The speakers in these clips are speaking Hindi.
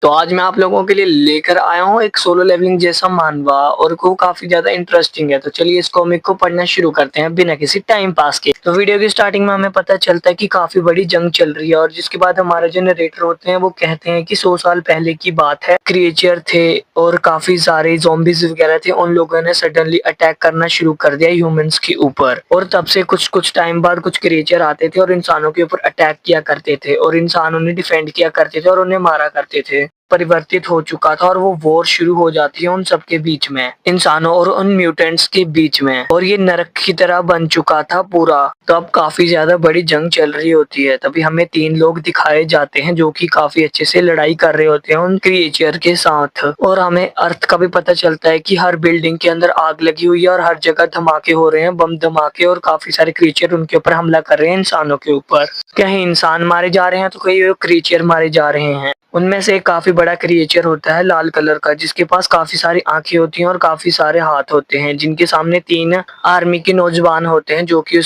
तो आज मैं आप लोगों के लिए लेकर आया हूँ एक सोलो लेवलिंग जैसा मानवा और वो काफ़ी ज़्यादा इंटरेस्टिंग है। तो चलिए इस कॉमिक को पढ़ना शुरू करते हैं बिना किसी टाइम पास के। तो वीडियो की स्टार्टिंग में हमें पता चलता है कि काफ़ी बड़ी जंग चल रही है और जिसके बाद हमारे जो नरेटर होते हैं वो कहते हैं कि 100 साल पहले की बात है। क्रिएचर थे और काफ़ी सारे ज़ॉम्बीज़ वगैरह थे। उन लोगों ने सडनली अटैक करना शुरू कर दिया ह्यूमन्स के ऊपर और तब से कुछ टाइम बाद कुछ क्रिएचर आते थे और इंसानों के ऊपर अटैक किया करते थे और इंसान उन्हें डिफेंड किया करते थे और उन्हें मारा करते थे। परिवर्तित हो चुका था और वो वॉर शुरू हो जाती है उन सबके बीच में, इंसानों और उन म्यूटेंट्स के बीच में, और ये नरक की तरह बन चुका था पूरा। तो अब काफी ज्यादा बड़ी जंग चल रही होती है। तभी हमें 3 लोग दिखाए जाते हैं जो कि काफी अच्छे से लड़ाई कर रहे होते हैं उन क्रिएचर के साथ। और हमें अर्थ का भी पता चलता है कि हर बिल्डिंग के अंदर आग लगी हुई है और हर जगह धमाके हो रहे हैं, बम धमाके, और काफी सारे क्रिएचर उनके ऊपर हमला कर रहे हैं इंसानों के ऊपर। कहीं इंसान मारे जा रहे हैं तो कहीं क्रिएचर मारे जा रहे हैं। उनमें से एक काफी बड़ा क्रिएचर होता है लाल कलर का, जिसके पास काफी सारी आंखें होती हैं और काफी सारे हाथ होते हैं, जिनके सामने 3 आर्मी के नौजवान होते हैं जो कि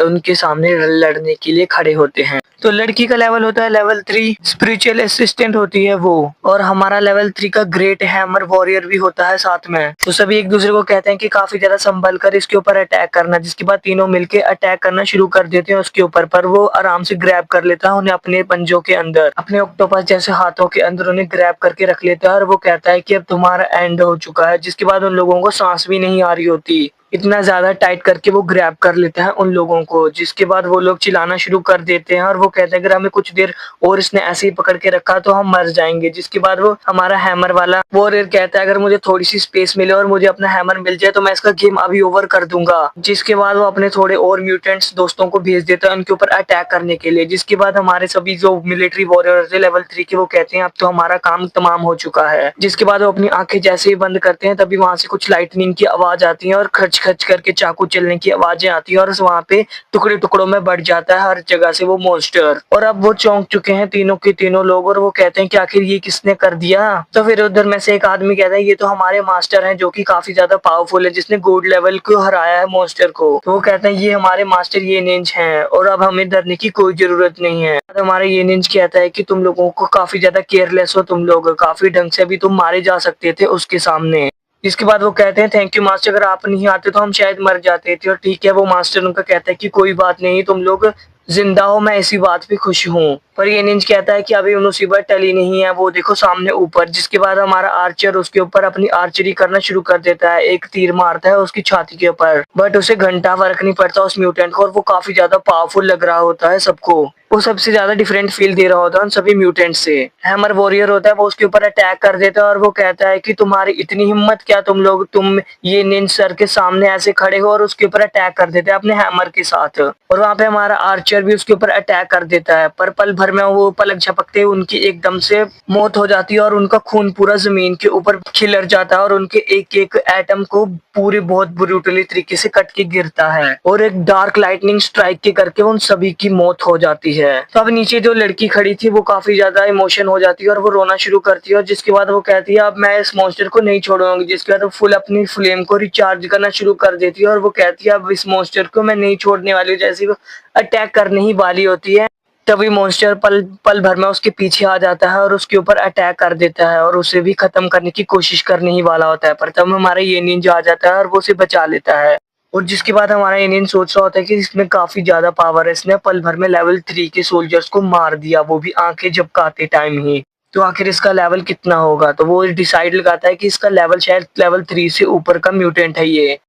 उनके सामने लड़ने के लिए खड़े होते हैं। तो लड़की का लेवल होता है लेवल 3, स्पिरिचुअल असिस्टेंट होती है वो, और हमारा लेवल 3 का ग्रेट हैमर वॉरियर भी होता है साथ में। तो सभी एक दूसरे को कहते हैं कि काफी ज्यादा संभल कर इसके ऊपर अटैक करना, जिसके बाद तीनों मिलके अटैक करना शुरू कर देते हैं उसके ऊपर। पर वो आराम से ग्रैब कर लेता है उन्हें अपने पंजों के अंदर, अपने ऑक्टोपस जैसे हाथों के अंदर उन्हें ग्रैब करके रख लेता है और वो कहता है कि अब तुम्हारा एंड हो चुका है। जिसके बाद उन लोगों को सांस भी नहीं आ रही होती, इतना ज्यादा टाइट करके वो ग्रैब कर लेता है उन लोगों को। जिसके बाद वो लोग चिल्लाना शुरू कर देते हैं और वो कहते हैं अगर हमें कुछ देर और इसने ऐसे ही पकड़ के रखा तो हम मर जाएंगे। जिसके बाद वो हमारा हैमर वाला वॉरियर कहता है अगर मुझे थोड़ी सी स्पेस मिले और मुझे अपना हैमर मिल जाए तो मैं इसका गेम अभी ओवर कर दूंगा। जिसके बाद वो अपने थोड़े और म्यूटेंट्स दोस्तों को भेज देता है उनके ऊपर अटैक करने के लिए। जिसके बाद हमारे सभी जो मिलिट्री वॉरियर थे लेवल 3 के, वो कहते हैं अब तो हमारा काम तमाम हो चुका है। जिसके बाद वो अपनी आंखें जैसे ही बंद करते हैं तभी वहां से कुछ लाइटनिंग की आवाज आती है और खच खच करके चाकू चलने की आवाजें आती है और वहां पे टुकड़े टुकड़ों में बढ़ जाता है हर जगह से वो मॉन्स्टर। और अब वो चौंक चुके हैं तीनों के तीनों लोग और वो कहते हैं कि आखिर ये किसने कर दिया। तो फिर उधर में से एक आदमी कहता है ये तो हमारे मास्टर हैं जो कि काफी ज्यादा पावरफुल है, जिसने गोल्ड लेवल को हराया है मॉन्स्टर को। तो वो कहते हैं ये हमारे मास्टर ये निंज हैं और अब हमें डरने की कोई जरूरत नहीं है। हमारे ये निंज कहता है कि तुम लोगों को काफी ज्यादा केयरलेस हो, तुम लोग काफी ढंग से भी तुम मारे जा सकते थे उसके सामने। इसके बाद वो कहते हैं थैंक यू मास्टर, अगर आप नहीं आते तो हम शायद मर जाते थे। और ठीक है, वो मास्टर उनका कहता है कि कोई बात नहीं, तुम लोग जिंदा हो, मैं इसी बात पे खुश हूँ। पर ये निंज कहता है कि अभी मुसीबत टली नहीं है, वो देखो सामने ऊपर। जिसके बाद हमारा आर्चर उसके ऊपर अपनी आर्चरी करना शुरू कर देता है, एक तीर मारता है उसकी छाती के ऊपर, बट उसे घंटा फर्क नहीं पड़ता उस म्यूटेंट को और वो काफी ज्यादा पावरफुल लग रहा होता है सबको। वो सबसे ज्यादा डिफरेंट फील दे रहा होता है उन सभी म्यूटेंट से। हैमर वॉरियर होता है वो उसके ऊपर अटैक कर देता है और वो कहता है कि तुम्हारी इतनी हिम्मत क्या, तुम ये निंज सर के सामने ऐसे खड़े हो, और उसके ऊपर अटैक कर देते हैं अपने हैमर के साथ। और वहां पे हमारा आर्चर भी उसके ऊपर अटैक कर देता है, पर पल भर में वो पलक झपकते उनकी एकदम से मौत हो जाती है और उनका खून पूरा जमीन के ऊपर खिलर जाता है और उनके एक एक एटम को पूरी बहुत ब्रूटली तरीके से कट के गिरता है और एक डार्क लाइटनिंग स्ट्राइक के करके उन सभी की मौत हो जाती है। तो अब नीचे जो लड़की खड़ी थी वो काफी ज्यादा इमोशन हो जाती है और वो रोना शुरू करती है और जिसके बाद वो कहती है अब मैं इस मॉन्स्टर को नहीं छोड़ूंगी। जिसके बाद वो फुल अपनी फ्लेम को रिचार्ज करना शुरू कर देती है और वो कहती है अब इस मॉन्स्टर को मैं नहीं छोड़ने वाली हूँ। जैसे वो अटैक करने ही वाली होती है तभी मॉन्स्टर पल पल भर में उसके पीछे आ जाता है और उसके ऊपर अटैक कर देता है और उसे भी खत्म करने की कोशिश करने ही वाला होता है। पर तब हमारा ये निंजा आ जाता है और वो उसे बचा लेता है। और जिसके बाद हमारा इंडियन सोच रहा होता है कि इसमें काफी ज्यादा पावर है, इसने पल भर में लेवल 3 के सोल्जर्स को मार दिया, वो भी आंखें झपकाते टाइम ही। तो आखिर इसका लेवल कितना होगा, तो वो डिसाइड लगाता है कि इसका लेवल शायद लेवल 3 से ऊपर का म्यूटेंट है ये।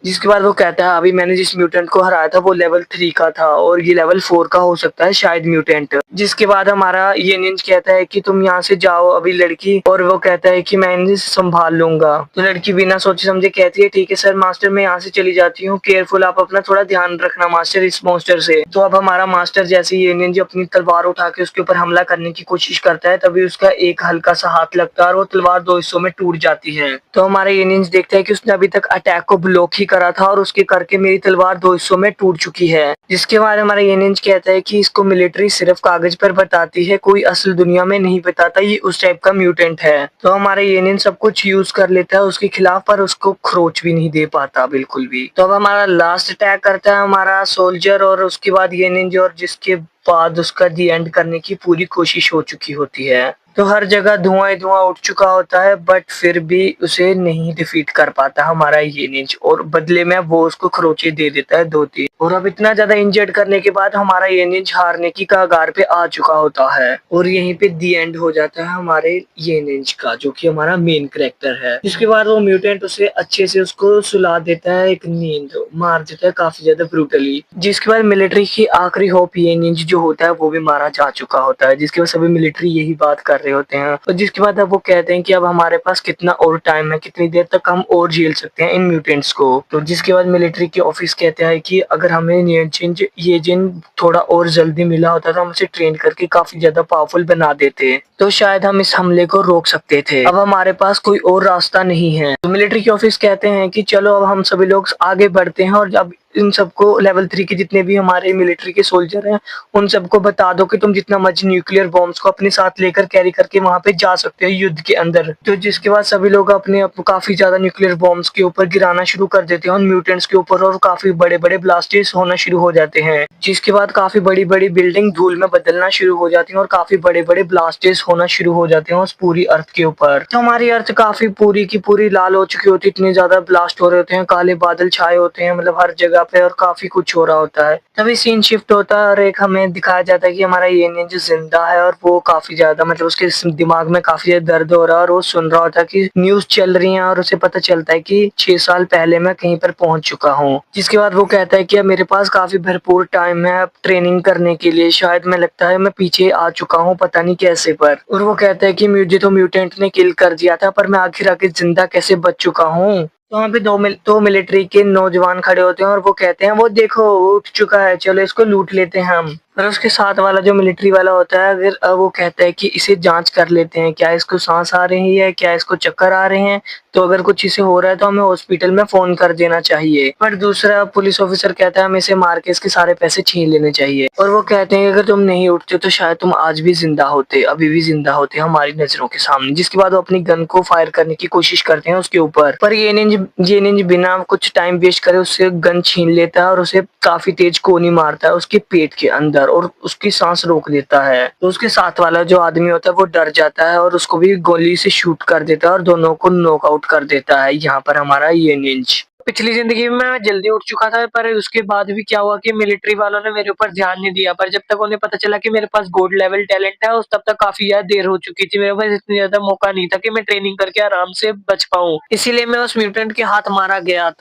जिसके बाद वो कहता है अभी मैंने जिस म्यूटेंट को हराया था वो लेवल 3 का था और ये लेवल 4 का हो सकता है शायद म्यूटेंट। जिसके बाद हमारा ये निंज कहता है कि तुम यहाँ से जाओ अभी लड़की, और वो कहता है कि मैं इन्हें संभाल लूंगा। तो लड़की बिना सोचे समझे कहती है ठीक है सर मास्टर, मैं यहाँ से चली जाती हूँ, केयरफुल आप अपना थोड़ा ध्यान रखना मास्टर इस मॉन्स्टर से। तो अब हमारा मास्टर जैसे ये निंज अपनी तलवार उठा के उसके ऊपर हमला करने की कोशिश करता है तभी उसका एक हल्का सा हाथ लगता है और वो तलवार 2 हिस्सों में टूट जाती है। तो हमारा ये निंज देखता है कि उसने अभी तक अटैक को ब्लॉक ही करा था और उसके करके मेरी तलवार 2 हिस्सों में टूट चुकी है। जिसके बाद हमारा ये निंज कहता है कि इसको मिलिट्री सिर्फ कागज पर बताती है, कोई असल दुनिया में नहीं बताता, ये उस टाइप का म्यूटेंट है। तो हमारा ये निंज सब कुछ यूज कर लेता है उसके खिलाफ पर उसको खरोच भी नहीं दे पाता बिल्कुल भी। तो अब हमारा लास्ट अटैक करता है हमारा सोल्जर और उसके बाद ये निंज, और जिसके बाद उसका दी एंड करने की पूरी कोशिश हो चुकी होती है। तो हर जगह धुआं ही धुआं उठ चुका होता है, बट फिर भी उसे नहीं डिफीट कर पाता हमारा ये निंज, और बदले में वो उसको खरोचे दे देता है 2-3। और अब इतना ज्यादा इंजर्ड करने के बाद हमारा ये निंज हारने की कगार पे आ चुका होता है, और यहीं पे दी एंड हो जाता है हमारे ये निंज का, जो कि हमारा मेन कैरेक्टर है। इसके बाद वो म्यूटेंट उसे अच्छे से उसको सुला देता है, एक नींद मार देता है काफी ज्यादा ब्रूटली। जिसके बाद मिलिट्री की आखिरी होप ये निंज जो होता है वो भी मारा जा चुका होता है, जिसके बाद सभी मिलिट्री यही बात कर रहे होते हैं। और जिसके बाद अब वो कहते हैं कि अब हमारे पास कितना और टाइम है, कितनी देर तक हम और झेल सकते हैं इन म्यूटेंट्स को। तो जिसके बाद मिलिट्री के ऑफिस कहते हैं कि अगर हमें ये जिन थोड़ा और जल्दी मिला होता तो हम उसे ट्रेन करके काफी ज्यादा पावरफुल बना देते, तो शायद हम इस हमले को रोक सकते थे। अब हमारे पास कोई और रास्ता नहीं है। तो मिलिट्री के ऑफिस कहते हैं कि चलो अब हम सभी लोग आगे बढ़ते हैं, और अब इन सबको लेवल 3 के जितने भी हमारे मिलिट्री के सोल्जर हैं उन सबको बता दो कि तुम जितना मर्जी न्यूक्लियर बॉम्ब्स को अपने साथ लेकर कैरी करके वहां पे जा सकते हो युद्ध के अंदर। तो जिसके बाद सभी लोग अपने काफी ज्यादा न्यूक्लियर बॉम्ब्स के ऊपर गिराना शुरू कर देते हैं उन म्यूटेंट्स के ऊपर, और काफी बड़े बड़े ब्लास्टेस होना शुरू हो जाते हैं। जिसके बाद काफी बड़ी बड़ी बिल्डिंग धूल में बदलना शुरू हो जाती है, और काफी बड़े बड़े ब्लास्टेस होना शुरू हो जाते हैं उस पूरी अर्थ के ऊपर। तो हमारी अर्थ काफी पूरी की पूरी लाल हो चुकी होती है, इतने ज्यादा ब्लास्ट हो रहे होते हैं, काले बादल छाए होते हैं मतलब हर जगह पे, और काफी कुछ हो रहा होता है। तभी सीन शिफ्ट होता है और एक हमें दिखाया जाता है कि हमारा ये निंजा जिंदा है, और वो काफी ज्यादा मतलब उसके दिमाग में काफी ज्यादा दर्द हो रहा है, और वो सुन रहा होता है कि न्यूज चल रही है, और उसे पता चलता है कि 6 साल पहले मैं कहीं पर पहुंच चुका हूँ। जिसके बाद वो कहता है कि अब मेरे पास काफी भरपूर टाइम है अब ट्रेनिंग करने के लिए, शायद मैं लगता है मैं पीछे आ चुका हूँ पता नहीं कैसे पर। और वो कहता है कि मुझे तो म्यूटेंट ने किल कर दिया था, पर मैं आखिर आके जिंदा कैसे बच चुका हूँ। तो वहाँ पे दो मिलिट्री के नौजवान खड़े होते हैं, और वो कहते हैं वो देखो वो उठ चुका है, चलो इसको लूट लेते हैं हम। पर उसके साथ वाला जो मिलिट्री वाला होता है अगर वो कहता है कि इसे जांच कर लेते हैं, क्या इसको सांस आ रही है, क्या इसको चक्कर आ रहे हैं, तो अगर कुछ इसे हो रहा है तो हमें हॉस्पिटल में फोन कर देना चाहिए। पर दूसरा पुलिस ऑफिसर कहता है हमें इसे मार के इसके सारे पैसे छीन लेने चाहिए। और वो कहते हैं अगर तुम नहीं उठते तो शायद तुम आज भी जिंदा होते, अभी भी जिंदा होते हमारी नजरों के सामने। जिसके बाद वो अपनी गन को फायर करने की कोशिश करते हैं उसके ऊपर, पर ये निंज बिना कुछ टाइम वेस्ट करे उससे गन छीन लेता है, और उसे काफी तेज कोनी मारता है उसके पेट के अंदर, और उसकी सांस रोक देता है। तो उसके साथ वाला जो आदमी होता है वो डर जाता है, और उसको भी गोली से शूट कर देता है, और दोनों को नॉकआउट कर देता है यहाँ पर हमारा ये निंज। पिछली जिंदगी में मैं जल्दी उठ चुका था, पर उसके बाद भी क्या हुआ कि मिलिट्री वालों ने मेरे ऊपर ध्यान नहीं दिया, पर जब तक उन्हें पता चला कि मेरे पास गोल्ड लेवल टैलेंट है उस तब तक काफी ज्यादा देर हो चुकी थी। मेरे पास इतनी ज्यादा मौका नहीं था कि मैं ट्रेनिंग करके आराम से बच पाऊं, इसीलिए मैं उस म्यूटेंट के हाथ मारा गया।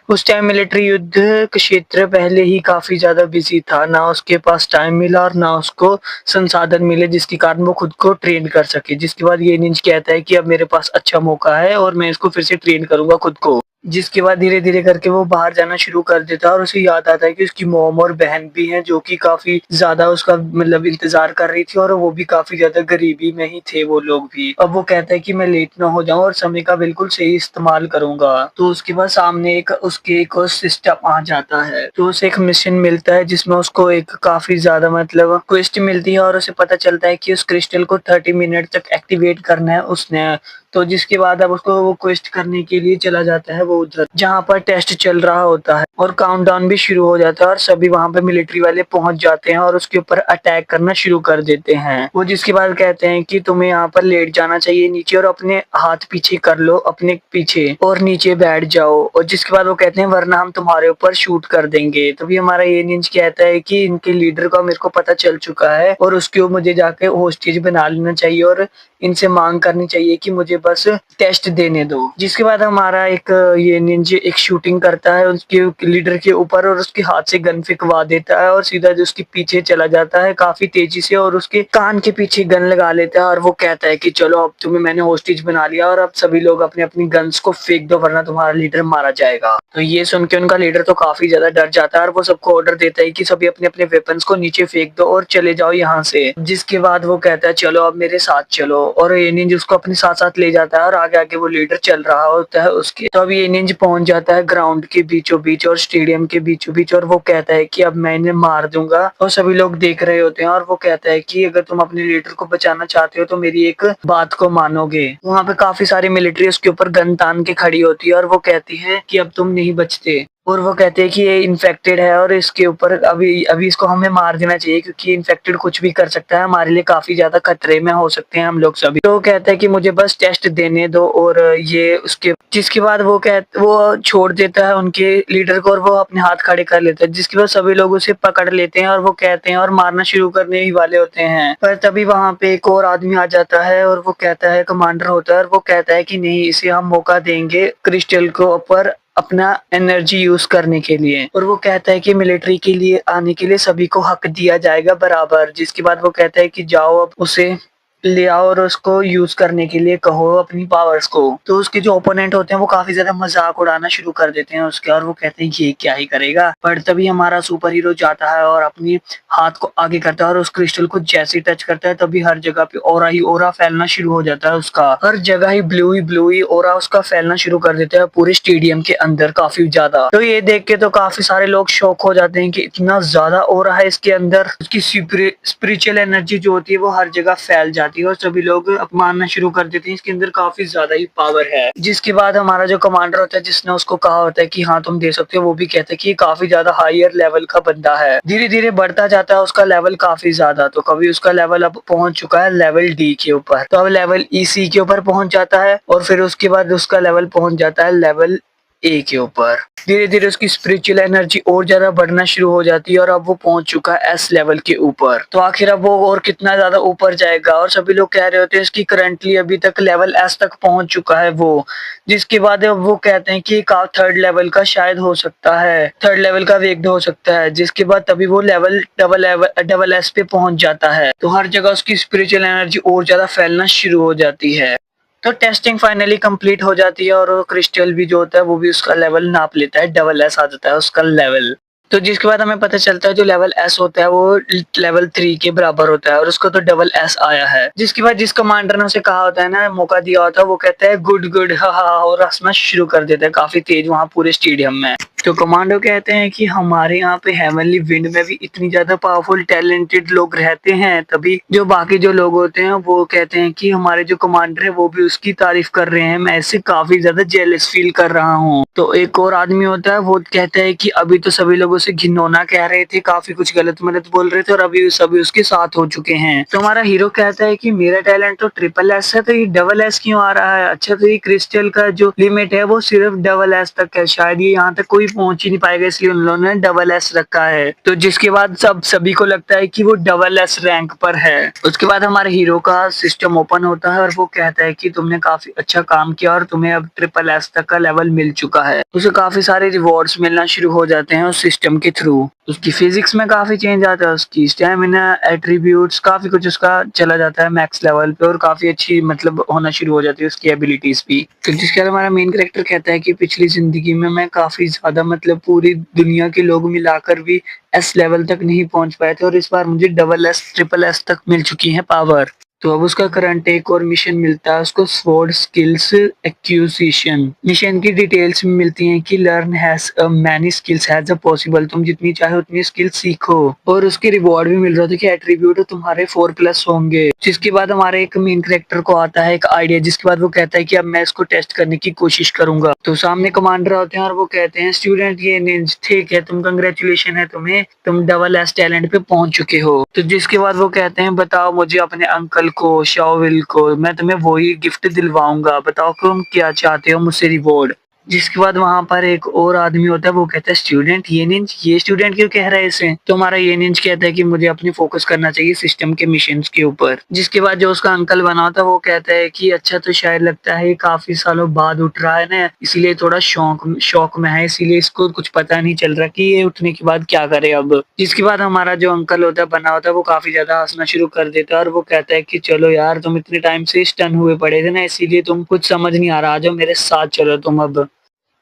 उस टाइम मिलिट्री युद्ध क्षेत्र पहले ही काफी ज्यादा बिजी था, ना उसके पास टाइम मिला और ना उसको संसाधन मिले जिसके कारण वो खुद को ट्रेन कर सके। जिसके बाद ये निंज कहता है कि अब मेरे पास अच्छा मौका है और मैं इसको फिर से ट्रेन करूंगा खुद को। जिसके बाद धीरे धीरे करके वो बाहर जाना शुरू कर देता है, और उसे याद आता है कि उसकी मॉम और बहन भी हैं जो कि काफी ज्यादा उसका मतलब इंतजार कर रही थी, और वो भी काफी ज्यादा गरीबी में ही थे वो लोग भी। अब वो कहता है कि मैं लेट ना हो जाऊं और समय का बिल्कुल सही इस्तेमाल करूंगा। तो उसके बाद सामने उसके एक और सिस्टम आ जाता है, तो उसे एक मिशन मिलता है जिसमें उसको एक काफी ज्यादा मतलब क्वेस्ट मिलती है, और उसे पता चलता है कि उस क्रिस्टल को 30 मिनट तक एक्टिवेट करना है उसने। तो जिसके बाद अब उसको वो क्वेस्ट करने के लिए चला जाता है वो उधर जहाँ पर टेस्ट चल रहा होता है, और काउंटडाउन भी शुरू हो जाता है, और सभी वहां पे मिलिट्री वाले पहुंच जाते हैं और उसके ऊपर अटैक करना शुरू कर देते हैं। वो जिसके बाद कहते हैं कि तुम्हें यहाँ पर लेट जाना चाहिए नीचे, और अपने हाथ पीछे कर लो अपने पीछे और नीचे बैठ जाओ। और जिसके बाद वो कहते हैं वरना हम तुम्हारे ऊपर शूट कर देंगे। तभी हमारा ये निंज कहता है कि इनके लीडर का मेरे को पता चल चुका है, और उसके मुझे जाके होस्टेज बना लेना चाहिए, और इनसे मांग करनी चाहिए कि मुझे बस टेस्ट देने दो। जिसके बाद हमारा एक ये निंजा एक शूटिंग करता है उसके लीडर के ऊपर, और उसके हाथ से गन फिकवा देता है और सीधा जो उसके पीछे चला जाता है काफी तेजी से, और उसके कान के पीछे गन लगा लेता है। और वो कहता है कि चलो अब तुम्हें मैंने होस्टेज बना लिया, और अब सभी लोग अपनी अपनी गन्स को फेंक दो वरना तुम्हारा लीडर मारा जाएगा। तो ये सुन के उनका लीडर तो काफी ज्यादा डर जाता है, और वो सबको ऑर्डर देता है कि सभी अपने अपने वेपन्स को नीचे फेंक दो और चले जाओ यहाँ से। जिसके बाद वो कहता है चलो अब मेरे साथ चलो, और ये निंज उसको अपने साथ साथ ले जाता है, और आगे आगे वो लीडर चल रहा होता है उसके। तो अब ये निंज पहुंच जाता है ग्राउंड के बीचों बीच और स्टेडियम के बीचों बीच, और वो कहता है कि अब मैं इन्हें मार दूंगा। और सभी लोग देख रहे होते हैं, और वो कहता है कि अगर तुम अपने लीडर को बचाना चाहते हो तो मेरी एक बात को मानोगे। वहाँ पे काफी सारी मिलिट्री उसके ऊपर गन तान के खड़ी होती है, और वो कहती है कि अब तुम नहीं बचते। और वो कहते हैं कि ये इन्फेक्टेड है और इसके ऊपर अभी अभी इसको हमें मार देना चाहिए, क्योंकि इन्फेक्टेड कुछ भी कर सकता है, हमारे लिए काफी ज्यादा खतरे में हो सकते हैं हम लोग सभी। तो वो कहता है कि मुझे बस टेस्ट देने दो, और ये उसके जिसके बाद वो छोड़ देता है उनके लीडर को और वो अपने हाथ खड़े कर लेता है, जिसके बाद सभी लोग उसे पकड़ लेते हैं और वो कहते हैं और मारना शुरू करने ही वाले होते हैं। पर तभी वहां पे एक और आदमी आ जाता है और वो कहता है, कमांडर होता है और वो कहता है कि नहीं, इसे हम मौका देंगे क्रिस्टल को ऊपर अपना एनर्जी यूज करने के लिए, और वो कहता है कि मिलिट्री के लिए आने के लिए सभी को हक दिया जाएगा बराबर। जिसके बाद वो कहता है कि जाओ अब उसे ले आओ और उसको यूज करने के लिए कहो अपनी पावर्स को। तो उसके जो ओपोनेंट होते हैं वो काफी ज्यादा मजाक उड़ाना शुरू कर देते हैं उसके, और वो कहते हैं ये क्या ही करेगा। पर तभी हमारा सुपर हीरो जाता है और अपनी हाथ को आगे करता है और उस क्रिस्टल को जैसे ही टच करता है तभी हर जगह पे ओरा ही ओरा फैलना शुरू हो जाता है उसका, हर जगह ही ब्लू ही ओरा उसका फैलना शुरू कर देता है पूरे स्टेडियम के अंदर काफी ज्यादा। तो ये देख के तो काफी सारे लोग शॉक हो जाते हैं कि इतना ज्यादा ओरा है इसके अंदर, उसकी स्पिरिचुअल एनर्जी जो होती है वो हर जगह फैल जाती है और सभी लोग मानना शुरू कर देते हैं इसके अंदर काफी ज्यादा ही पावर है। जिसके बाद हमारा जो कमांडर होता है जिसने उसको कहा होता है कि हाँ तुम दे सकते हो, वो भी कहता है कि ये काफी ज्यादा हायर लेवल का बंदा है। धीरे धीरे बढ़ता जाता है उसका लेवल काफी ज्यादा, तो कभी उसका लेवल अब पहुंच चुका है लेवल डी के ऊपर, तो अब लेवल ईसी के ऊपर पहुंच जाता है और फिर उसके बाद उसका लेवल पहुंच जाता है लेवल ए के ऊपर। धीरे धीरे उसकी स्पिरिचुअल एनर्जी और ज्यादा बढ़ना शुरू हो जाती है और अब वो पहुंच चुका है एस लेवल के ऊपर। तो आखिर अब वो और कितना ज्यादा ऊपर जाएगा, और सभी लोग कह रहे होते हैं इसकी करंटली अभी तक लेवल एस तक पहुंच चुका है वो। जिसके बाद वो कहते हैं कि थर्ड लेवल का शायद हो सकता है, थर्ड लेवल का वेग्ड हो सकता है। जिसके बाद तभी वो लेवल डबल एस पे पहुंच जाता है, तो हर जगह उसकी स्पिरिचुअल एनर्जी और ज्यादा फैलना शुरू हो जाती है। तो टेस्टिंग फाइनली कंप्लीट हो जाती है और क्रिस्टल भी जो होता है वो भी उसका लेवल नाप लेता है, डबल एस आ जाता है उसका लेवल। तो जिसके बाद हमें पता चलता है जो लेवल एस होता है वो लेवल 3 के बराबर होता है और उसको तो डबल एस आया है। जिसके बाद जिस कमांडर ने उसे कहा होता है ना, मौका दिया होता है, वो कहता है गुड गुड हा हा और हंसना शुरू कर देता है काफी तेज वहां पूरे स्टेडियम में। तो कमांडो कहते हैं कि हमारे यहाँ पे हेवनली विंड में भी इतनी ज्यादा पावरफुल टैलेंटेड लोग रहते हैं, तभी जो बाकी जो लोग होते हैं वो कहते हैं कि हमारे जो कमांडर है वो भी उसकी तारीफ कर रहे हैं, मैं इससे काफी ज्यादा जेलस फील कर रहा हूँ। तो एक और आदमी होता है वो कहता है कि अभी तो सभी लोग उसे घिनौना कह रहे थे, काफी कुछ गलत मलत बोल रहे थे और अभी सभी उसके साथ हो चुके हैं। तो हमारा हीरो कहता है कि मेरा टैलेंट तो ट्रिपल एस है, तो ये डबल एस क्यों आ रहा है? अच्छा, तो ये क्रिस्टल का जो लिमिट है वो सिर्फ डबल एस तक है, शायद ये यहाँ तक कोई पहुंच ही नहीं पाएगा, इसलिए उन लोगों ने डबल एस रखा है। तो जिसके बाद सभी को लगता है कि वो डबल एस रैंक पर है। उसके बाद हमारे हीरो का सिस्टम ओपन होता है और वो कहता है कि तुमने काफी अच्छा काम किया और तुम्हें अब ट्रिपल एस तक का लेवल मिल चुका है। उसे काफी सारे रिवॉर्ड्स मिलना शुरू हो जाते हैं उस सिस्टम के थ्रू। उसकी फिजिक्स में काफी चेंज आता है, उसकी स्टेमिना, एट्रीब्यूट्स, काफी कुछ उसका चला जाता है मैक्स लेवल पे और काफी अच्छी मतलब होना शुरू हो जाती है उसकी एबिलिटीज भी। तो जिसके बाद हमारा मेन कैरेक्टर कहता है कि पिछली जिंदगी में मैं काफी ज्यादा मतलब पूरी दुनिया के लोग मिलाकर भी एस लेवल तक नहीं पहुंच पाए थे और इस बार मुझे डबल एस ट्रिपल एस तक मिल चुकी है पावर। तो अब उसका करंट एक और मिशन मिलता है उसको, स्वॉर्ड स्किल्स एक्यूजिशन। मिशन की डिटेल्स में मिलती हैं कि learn has many skills has a possible, तुम जितनी चाहे उतनी स्किल सीखो, और उसके रिवॉर्ड भी मिल रहा था कि एट्रीब्यूट तुम्हारे 4+ होंगे। जिसके बाद हमारे एक मेन कैरेक्टर को आता है एक आइडिया, जिसके बाद वो कहता है कि अब मैं इसको टेस्ट करने की कोशिश करूंगा। तो सामने कमांडर होते हैं और वो कहते हैं स्टूडेंट ये निंज ठीक है, तुम कंग्रेचुलेशन है तुम्हें, तुम डबल एस टैलेंट पे पहुंच चुके हो। तो जिसके बाद वो कहते हैं बताओ मुझे अपने अंकल को, शाओविल को, मैं तुम्हें वही गिफ्ट दिलवाऊंगा, बताओ तुम क्या चाहते हो मुझसे रिवॉर्ड। जिसके बाद वहां पर एक और आदमी होता है वो कहता है स्टूडेंट ये निंज, ये स्टूडेंट क्यों कह रहा है इसे? तो हमारा ये निंज कहता है कि मुझे अपनी फोकस करना चाहिए सिस्टम के मिशंस के ऊपर। जिसके बाद जो उसका अंकल बना होता है वो कहता है कि अच्छा, तो शायद लगता है काफी सालों बाद उठ रहा है ना, इसीलिए थोड़ा शौक में है, इसीलिए इसको कुछ पता नहीं चल रहा कि ये उठने के बाद क्या करे अब। जिसके बाद हमारा जो अंकल होता है बना होता है वो काफी ज्यादा हंसना शुरू कर देता है और वो कहता है कि चलो यार, तुम इतने टाइम से स्टन हुए पड़े थे ना, इसीलिए तुम कुछ समझ नहीं आ रहा, जो मेरे साथ चलो तुम अब।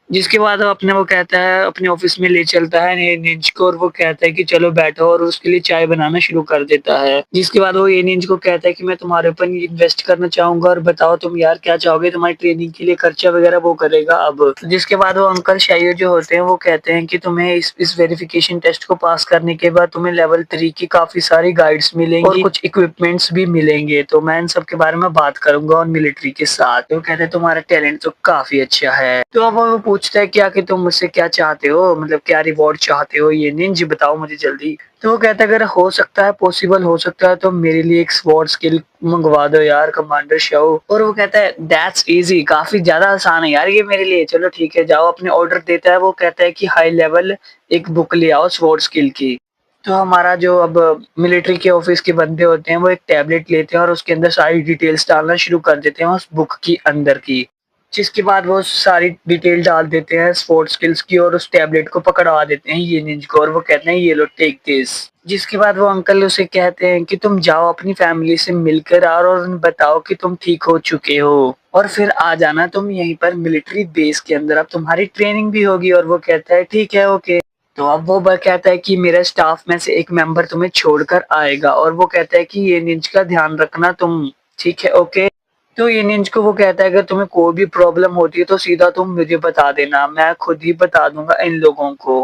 जिसके बाद वो कहता है अपने ऑफिस में ले चलता है निंज को और वो कहता है कि चलो बैठो, और उसके लिए चाय बनाना शुरू कर देता है। जिसके बाद वो ये निंज को कहता है कि मैं तुम्हारे ऊपर इन्वेस्ट करना चाहूंगा और बताओ तुम यार क्या चाहोगे, तुम्हारी ट्रेनिंग के लिए खर्चा वगैरह वो करेगा अब। जिसके बाद वो अंकल शायद जो होते हैं वो कहते हैं कि तुम्हें इस वेरिफिकेशन टेस्ट को पास करने के बाद तुम्हें लेवल 3 की काफी सारी गाइड्स मिलेंगी और कुछ इक्विपमेंट्स भी मिलेंगे, तो मैं इन सब के बारे में बात करूंगा और मिलिट्री के साथ। तो कहते हैं तुम्हारा टैलेंट तो काफी अच्छा है। तो अब वो पूछता है कि आखिर तुम मुझसे क्या चाहते हो, मतलब क्या रिवॉर्ड चाहते हो ये निंज, बताओ मुझे जल्दी। तो वो कहता है अगर हो सकता है, पॉसिबल हो सकता है तो मेरे लिए एक स्वॉर्ड स्किल मंगवा दो यार कमांडर शाओ। और वो कहता है दैट्स इजी, काफी ज्यादा आसान है यार ये मेरे लिए, चलो ठीक है जाओ अपने ऑर्डर देता है। वो कहता है कि हाई लेवल एक बुक ले आओ स्वॉर्ड स्किल की। तो हमारा जो अब मिलिट्री के ऑफिस के बंदे होते हैं वो एक टैबलेट लेते हैं और उसके अंदर सारी डिटेल्स डालना शुरू कर देते हैं उस बुक की अंदर की। जिसके बाद वो सारी डिटेल डाल देते हैं स्पोर्ट्स स्किल्स की और उस टैबलेट को पकड़वा देते हैं ये निंज को, और वो कहते हैं ये लो टेक दिस। जिसके बाद वो अंकल उसे कहते हैं कि तुम जाओ अपनी फैमिली से मिलकर आओ और उन्हें बताओ कि तुम ठीक हो चुके हो और फिर आ जाना तुम यहीं पर मिलिट्री बेस के अंदर, अब तुम्हारी ट्रेनिंग भी होगी। और वो कहता है ठीक है ओके। तो अब वो कहता है कि मेरा स्टाफ में से एक मेंबर तुम्हें छोड़कर आएगा, और वो कहता है कि ये निंज का ध्यान रखना तुम, ठीक है ओके। तो ये निंज को वो कहता है अगर तुम्हें कोई भी प्रॉब्लम होती है तो सीधा तुम मुझे बता देना, मैं खुद ही बता दूंगा इन लोगों को।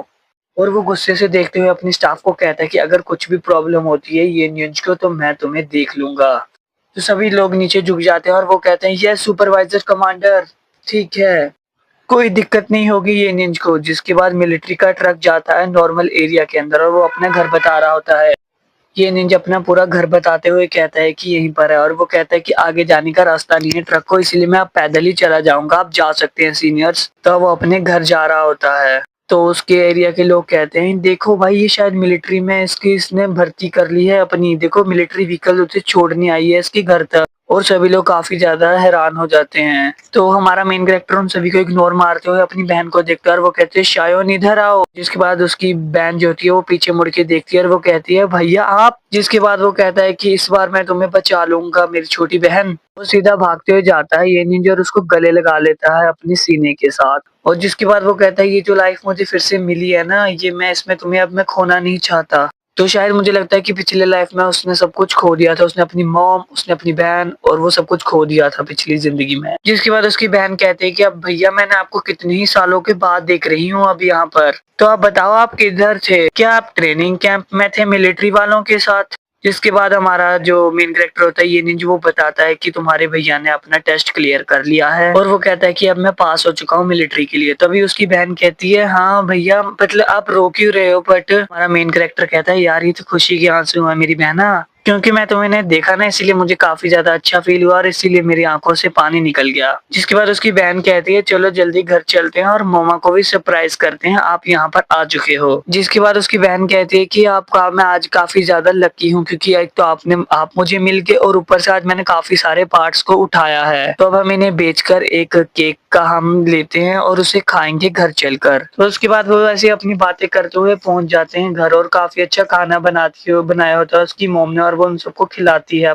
और वो गुस्से से देखते हुए अपनी स्टाफ को कहता है कि अगर कुछ भी प्रॉब्लम होती है ये निंज को तो मैं तुम्हें देख लूंगा। तो सभी लोग नीचे झुक जाते हैं और वो कहते हैं यस सुपरवाइजर कमांडर, ठीक है कोई दिक्कत नहीं होगी ये निंज को। जिसके बाद मिलिट्री का ट्रक जाता है नॉर्मल एरिया के अंदर और वो अपना घर बता रहा होता है। ये निंजा अपना पूरा घर बताते हुए कहता है कि यहीं पर है, और वो कहता है कि आगे जाने का रास्ता नहीं है ट्रक को, इसलिए मैं अब पैदल ही चला जाऊंगा, आप जा सकते हैं सीनियर्स। तो वो अपने घर जा रहा होता है। तो उसके एरिया के लोग कहते हैं देखो भाई ये शायद मिलिट्री में इसने भर्ती कर ली है अपनी, देखो मिलिट्री व्हीकल उसे छोड़ने आई है इसके घर तक। और सभी लोग काफी ज्यादा हैरान हो जाते हैं। तो हमारा मेन कैरेक्टर उन सभी को इग्नोर मारते हुए अपनी बहन को देखता है और वो कहते हैं शायोन इधर आओ। जिसके बाद उसकी बहन जो होती है वो पीछे मुड़ के देखती है और वो कहती है भैया आप। जिसके बाद वो कहता है कि इस बार मैं तुम्हें बचा लूंगा मेरी छोटी बहन। वो सीधा भागते हुए जाता है ये निंजा और उसको गले लगा लेता है अपनी सीने के साथ। और जिसके बाद वो कहता है ये जो लाइफ मुझे फिर से मिली है ना, ये मैं इसमें तुम्हें अब मैं खोना नहीं चाहता। तो शायद मुझे लगता है कि पिछले लाइफ में उसने सब कुछ खो दिया था, उसने अपनी मॉम, उसने अपनी बहन और वो सब कुछ खो दिया था पिछली जिंदगी में। जिसके बाद उसकी बहन कहती है कि अब भैया मैंने आपको कितने ही सालों के बाद देख रही हूँ अब यहाँ पर, तो आप बताओ आप किधर थे, क्या आप ट्रेनिंग कैंप में थे मिलिट्री वालों के साथ। जिसके बाद हमारा जो मेन कैरेक्टर होता है ये निंज वो बताता है कि तुम्हारे भैया ने अपना टेस्ट क्लियर कर लिया है और वो कहता है कि अब मैं पास हो चुका हूँ मिलिट्री के लिए। तभी उसकी बहन कहती है हाँ भैया मतलब आप रो क्यों रहे हो, बट हमारा मेन कैरेक्टर कहता है यार ये तो खुशी के आंसू है मेरी बहना, क्योंकि मैं तुम्हें देखा ना इसीलिए मुझे काफी ज्यादा अच्छा फील हुआ और इसीलिए मेरी आंखों से पानी निकल गया। जिसके बाद उसकी बहन कहती है चलो जल्दी घर चलते हैं और मोमा को भी सरप्राइज करते हैं, आप यहाँ पर आ चुके हो। जिसके बाद उसकी बहन कहती है कि आपका मैं आज काफी ज्यादा लकी हूँ क्योंकि एक तो आप मुझे मिल के और ऊपर से आज मैंने काफी सारे पार्ट्स को उठाया है, तो अब हम इन्हें बेचकर एक केक का हम लेते हैं और उसे खाएंगे घर चलकर। तो उसके बाद वो ऐसे अपनी बातें करते हुए पहुंच जाते हैं घर और काफी अच्छा खाना बनाया होता है उसकी मोम ने और वो उन सबको खिलाती है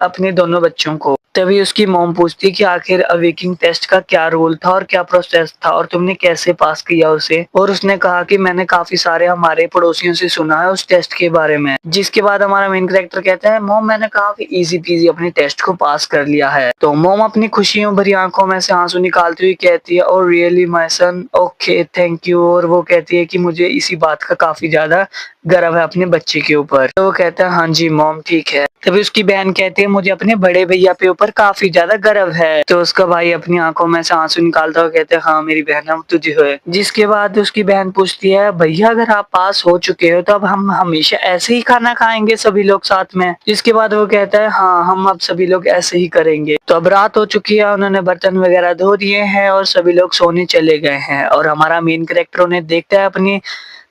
अपने दोनों बच्चों को। तभी उसकी मॉम पूछती है कि आखिर अवेकिंग टेस्ट का क्या रोल था और क्या प्रोसेस था और तुमने कैसे पास किया उसे। और उसने कहा कि मैंने काफी सारे हमारे पड़ोसियों से सुना है उस टेस्ट के बारे में। जिसके बाद हमारा मेन कैरेक्टर कहता है मॉम मैंने काफी इजी पीजी अपने टेस्ट को पास कर लिया है। तो मॉम अपनी खुशियों भरी आंखों में से आंसू निकालती हुई कहती है और really my son okay thank you. और वो कहती है कि मुझे इसी बात का काफी ज्यादा गर्व है अपने बच्चे के ऊपर। तो वो कहता है हाँ जी मॉम ठीक है। तभी उसकी बहन कहती है मुझे अपने बड़े भैया पे ऊपर काफी ज्यादा गर्व है। तो उसका भाई अपनी आंखों में से आंसू निकालता हुआ कहते हैं हाँ मेरी बहन हम तुझे है। जिसके बाद उसकी बहन पूछती है भैया अगर आप पास हो चुके हो तो अब हम हमेशा ऐसे ही खाना खाएंगे सभी लोग साथ में। जिसके बाद वो कहता है हाँ हम अब सभी लोग ऐसे ही करेंगे। तो अब रात हो चुकी है, उन्होंने बर्तन वगैरह धो दिए हैं और सभी लोग सोने चले गए हैं। और हमारा मेन कैरेक्टर उन्हें देखता है अपनी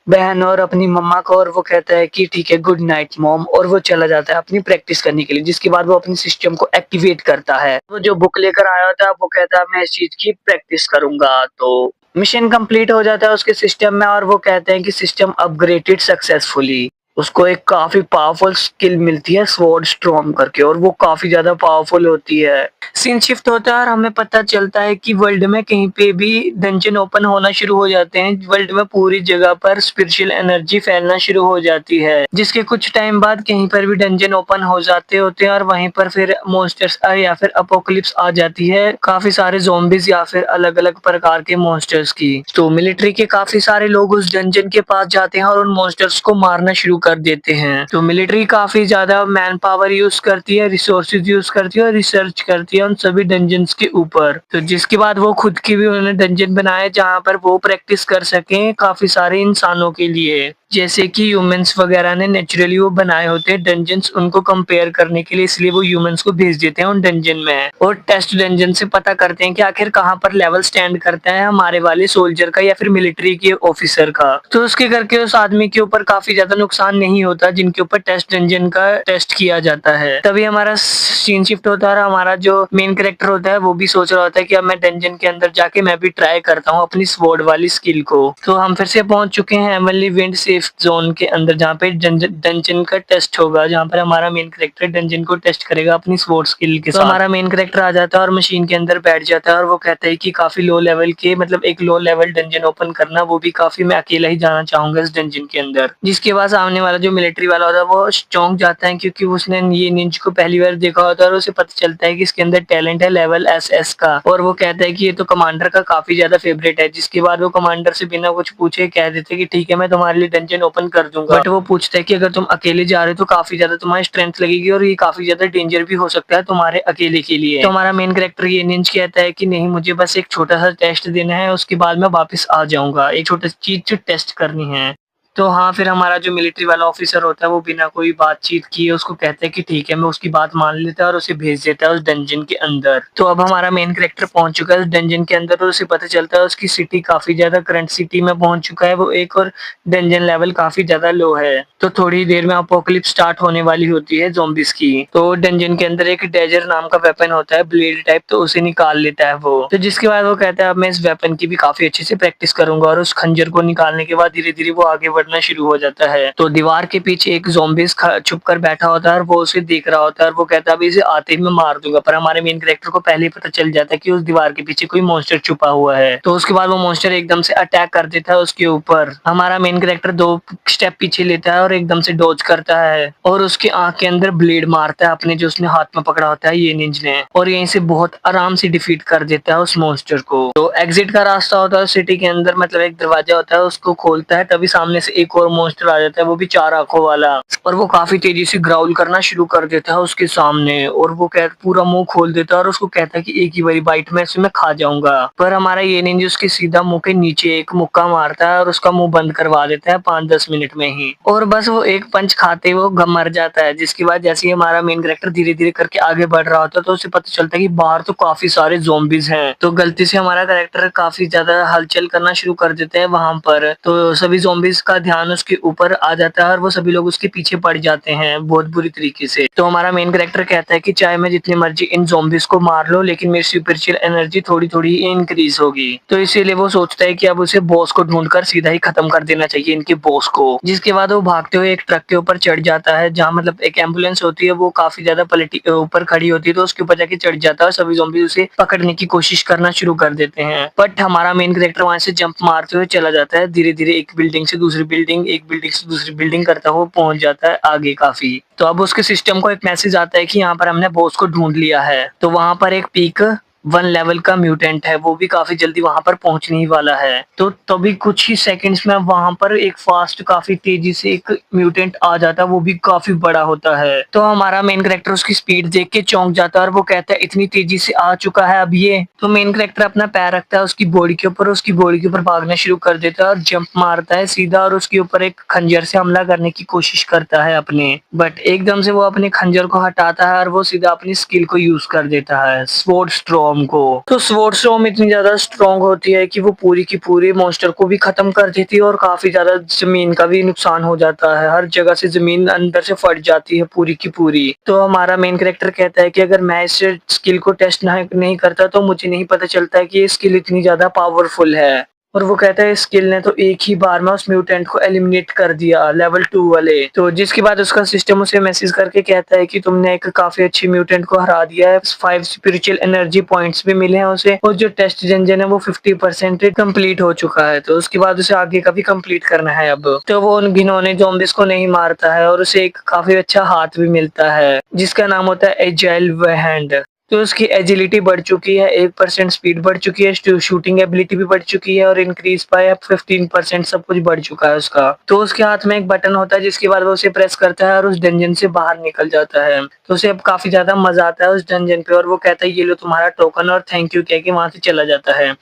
बहन और अपनी मम्मा को और वो कहता है कि ठीक है गुड नाइट मॉम, और वो चला जाता है अपनी प्रैक्टिस करने के लिए। जिसके बाद वो अपनी सिस्टम को एक्टिवेट करता है। वो जो बुक लेकर आया होता है वो कहता है मैं इस चीज की प्रैक्टिस करूंगा। तो मिशन कंप्लीट हो जाता है उसके सिस्टम में और वो कहते हैं कि सिस्टम अपग्रेडेड सक्सेसफुली। उसको एक काफी पावरफुल स्किल मिलती है स्वॉर्ड स्टॉर्म करके और वो काफी ज्यादा पावरफुल होती है। सीन शिफ्ट होता है और हमें पता चलता है कि वर्ल्ड में कहीं पे भी डंजन ओपन होना शुरू हो जाते हैं। वर्ल्ड में पूरी जगह पर स्पिरिचुअल एनर्जी फैलना शुरू हो जाती है। जिसके कुछ टाइम बाद कहीं पर भी डंजन ओपन हो जाते होते हैं और वहीं पर फिर मॉन्स्टर्स या फिर अपोकलिप्स आ जाती है, काफी सारे ज़ॉम्बीज या फिर अलग अलग प्रकार के मॉन्स्टर्स की। तो मिलिट्री के काफी सारे लोग उस डंजन के पास जाते हैं और उन मॉन्स्टर्स को मारना शुरू कर देते हैं। तो मिलिट्री काफी ज्यादा मैन पावर यूज करती है, रिसोर्सेज यूज करती है और रिसर्च करती है उन सभी डंजन्स के ऊपर। तो जिसके बाद वो खुद की भी उन्होंने डंजन बनाए जहाँ पर वो प्रैक्टिस कर सकें काफी सारे इंसानों के लिए। जैसे कि ह्यूमंस वगैरह ने नेचुरली वो बनाए होते हैं डंजन्स उनको कंपेयर करने के लिए, इसलिए वो ह्यूमंस को भेज देते हैं उन डंजन में और टेस्ट डंजन से पता करते हैं कि आखिर कहाँ पर लेवल स्टैंड करता है हमारे वाले सोल्जर का या फिर मिलिट्री के ऑफिसर का। तो उसके करके उस आदमी के ऊपर काफी ज्यादा नुकसान नहीं होता जिनके ऊपर टेस्ट डंजन का टेस्ट किया जाता है। तभी हमारा सीन शिफ्ट होता है और हमारा जो मेन कैरेक्टर होता है वो भी सोच रहा होता है कि अब मैं डंजन के अंदर जाके मैं भी ट्राई करता हूँ अपनी स्वॉर्ड वाली स्किल को। तो हम फिर से पहुंच चुके हैं हेवनली विंड सेफ जोन के अंदर जहाँ पे डंजन का टेस्ट होगा, जहाँ पर हमारा मेन कैरेक्टर डंजन को टेस्ट करेगा अपनी स्वॉर्ड स्किल के साथ। तो हमारा मेन कैरेक्टर आ जाता है और मशीन के अंदर बैठ जाता है और वो कहता है कि काफी लो लेवल के मतलब एक लो लेवल डंजन ओपन करना वो भी काफी मैं अकेला ही जाना चाहूंगा इस डंजन के अंदर। जिसके बाद सामने वाला जो मिलिट्री वाला होता है वो चौंक जाता है क्योंकि उसने ये निंज को पहली बार देखा होता है और उसे पता चलता है कि इसके अंदर टैलेंट है लेवल SS का और वो कहता है कि ये तो कमांडर का काफी ज्यादा फेवरेट है। जिसके बाद वो कमांडर से बिना कुछ पूछे कह देते कि ठीक है मैं तुम्हारे लिए डंजन ओपन कर दूंगा। बट वो पूछता है कि अगर तुम अकेले जा रहे हो तो काफी ज्यादा तुम्हारी स्ट्रेंथ लगेगी और ये काफी ज्यादा डेंजर भी हो सकता है तुम्हारे अकेले के लिए। तो हमारा मेन कैरेक्टर ये निंज कहता है कि नहीं मुझे बस एक छोटा सा टेस्ट देना है उसके बाद मैं वापस आ जाऊंगा, एक छोटी चीज जो टेस्ट करनी है। तो हाँ फिर हमारा जो मिलिट्री वाला ऑफिसर होता है वो बिना कोई बातचीत किए उसको कहता है कि ठीक है मैं उसकी बात मान लेता है और उसे भेज देता है उस डंजन के अंदर। तो अब हमारा मेन कैरेक्टर पहुंच चुका है उस डंजन के अंदर और उसे पता चलता है उसकी सिटी काफी ज्यादा करंट सिटी में पहुंच चुका है वो एक और डंजन लेवल काफी ज्यादा लो है। तो थोड़ी देर में अपोकलिप्स स्टार्ट होने वाली होती है ज़ॉम्बीज की। तो डंजन के अंदर एक डेजर नाम का वेपन होता है ब्लेड टाइप, तो उसे निकाल लेता है वो। तो जिसके बाद वो कहता है अब मैं इस वेपन की भी काफी अच्छे से प्रैक्टिस करूंगा और उस खंजर को निकालने के बाद धीरे धीरे वो आगे बढ़ना शुरू हो जाता है। तो दीवार के पीछे एक ज़ॉम्बीज छुप कर बैठा होता है और वो उसे देख रहा होता है और वो कहता है अभी इसे आते ही मैं मार दूंगा। पर हमारे मेन कैरेक्टर को पहले ही पता चल जाता है कि उस दीवार के पीछे कोई मॉन्स्टर छुपा हुआ है। तो उसके बाद वो मॉन्स्टर एकदम से अटैक कर देता है उसके ऊपर। हमारा मेन कैरेक्टर 2 स्टेप पीछे लेता है और एकदम से डॉज करता है और उसकी आंख के अंदर ब्लेड मारता है अपने जो उसने हाथ में पकड़ा होता है ये निंज ने, और यहीं से बहुत आराम से डिफीट कर देता है उस मॉन्स्टर को। तो एग्जिट का रास्ता होता है सिटी के अंदर, मतलब एक दरवाजा होता है उसको खोलता है तभी सामने से एक और मॉन्स्टर आ जाता है वो भी 4 आंखों वाला, और वो काफी तेजी से ग्राउल करना शुरू कर देता है उसके सामने और वो पूरा मुंह खोल देता है और उसको कहता है कि एक ही बारी बाइट में इसे मैं खा जाऊंगा। पर हमारा ये निंज उसके सीधा मुंह के नीचे एक मुक्का मारता है और उसका मुंह बंद करवा देता है 5-10 मिनट में ही, और बस वो एक पंच खाते वो मर जाता है। जिसके बाद जैसे ही हमारा मेन कैरेक्टर धीरे धीरे करके आगे बढ़ रहा होता है तो उसे पता चलता है कि बाहर तो काफी सारे ज़ॉम्बीज हैं। तो गलती से हमारा कैरेक्टर काफी ज्यादा हलचल करना शुरू कर देते हैं वहां पर, तो सभी ज़ॉम्बीज का ध्यान उसके ऊपर आ जाता है और वो सभी लोग उसके पीछे पड़ जाते हैं बहुत बुरी तरीके से। तो हमारा मेन कैरेक्टर कहता है कि चाहे मैं जितनी मर्जी इन ज़ॉम्बीज को मार लो लेकिन मेरी स्पिरिचुअल एनर्जी थोड़ी थोड़ी इंक्रीज होगी। तो इसीलिए वो सोचता है कि अब उसे बॉस को ढूंढकर सीधा ही खत्म कर देना चाहिए इनके बॉस को। जिसके बाद वो भागते हुए एक ट्रक के ऊपर चढ़ जाता है जहाँ मतलब एक एम्बुलेंस होती है वो काफी ज्यादा ऊपर खड़ी होती है, तो उसके ऊपर जाके चढ़ जाता है और सभी ज़ॉम्बीज उसे पकड़ने की कोशिश करना शुरू कर देते हैं। बट हमारा मेन कैरेक्टर वहां से जंप मारते हुए चला जाता है धीरे धीरे, एक बिल्डिंग से दूसरी बिल्डिंग, एक बिल्डिंग से दूसरी बिल्डिंग करता हुआ पहुंच जाता है आगे काफी। तो अब उसके सिस्टम को एक मैसेज आता है कि यहाँ पर हमने बॉस को ढूंढ लिया है। तो वहां पर एक पीक 1 लेवल का म्यूटेंट है वो भी काफी जल्दी वहां पर पहुंचने ही वाला है। तो तभी कुछ ही सेकंड्स में वहां पर एक फास्ट काफी तेजी से एक म्यूटेंट आ जाता है वो भी काफी बड़ा होता है। तो हमारा मेन कैरेक्टर उसकी स्पीड देख के चौंक जाता है और वो कहता है इतनी तेजी से आ चुका है अब ये। तो मेन कैरेक्टर अपना पैर रखता है उसकी बॉडी के ऊपर, उसकी बॉडी के ऊपर भागना शुरू कर देता है और जंप मारता है सीधा और उसके ऊपर एक खंजर से हमला करने की कोशिश करता है अपने। बट एकदम से वो अपने खंजर को हटाता है और वो सीधा अपनी स्किल को यूज कर देता है स्वॉर्ड स्टॉर्म को। तो स्वॉर्ड स्टॉर्म इतनी ज्यादा स्ट्रॉन्ग होती है कि वो पूरी की पूरी मॉन्स्टर को भी खत्म कर देती है और काफी ज्यादा जमीन का भी नुकसान हो जाता है, हर जगह से जमीन अंदर से फट जाती है पूरी की पूरी। तो हमारा मेन कैरेक्टर कहता है कि अगर मैं इस स्किल को टेस्ट नहीं करता तो मुझे नहीं पता चलता कि ये स्किल इतनी ज्यादा पावरफुल है। और वो कहता है स्किल ने तो एक ही बार में उस म्यूटेंट को एलिमिनेट कर दिया लेवल 2 वाले। तो जिसके बाद उसका सिस्टम उसे मैसेज करके कहता है कि तुमने एक काफी अच्छी म्यूटेंट को हरा दिया है, 5 स्पिरिचुअल एनर्जी पॉइंट्स भी मिले हैं उसे, और जो टेस्ट डंजन है वो 50% कंप्लीट हो चुका है। तो उसके बाद उसे आगे का भी कंप्लीट करना है अब। तो वो उन घिनौने ज़ॉम्बीज को नहीं मारता है और उसे एक काफी अच्छा हाथ भी मिलता है जिसका नाम होता है एजाइल हैंड। तो उसकी एजिलिटी बढ़ चुकी है, 1% स्पीड बढ़ चुकी है, शूटिंग एबिलिटी भी बढ़ चुकी है और इंक्रीज बाय 15% सब कुछ बढ़ चुका है उसका। तो उसके हाथ में एक बटन होता है जिसके बाद वो उसे प्रेस करता है और उस डंजन से बाहर निकल जाता है। तो उसे अब काफ़ी ज़्यादा मज़ा आता है उस डंजन पे और वो कहता है ये लो तुम्हारा टोकन और थैंक यू कह के वहाँ से चला जाता है।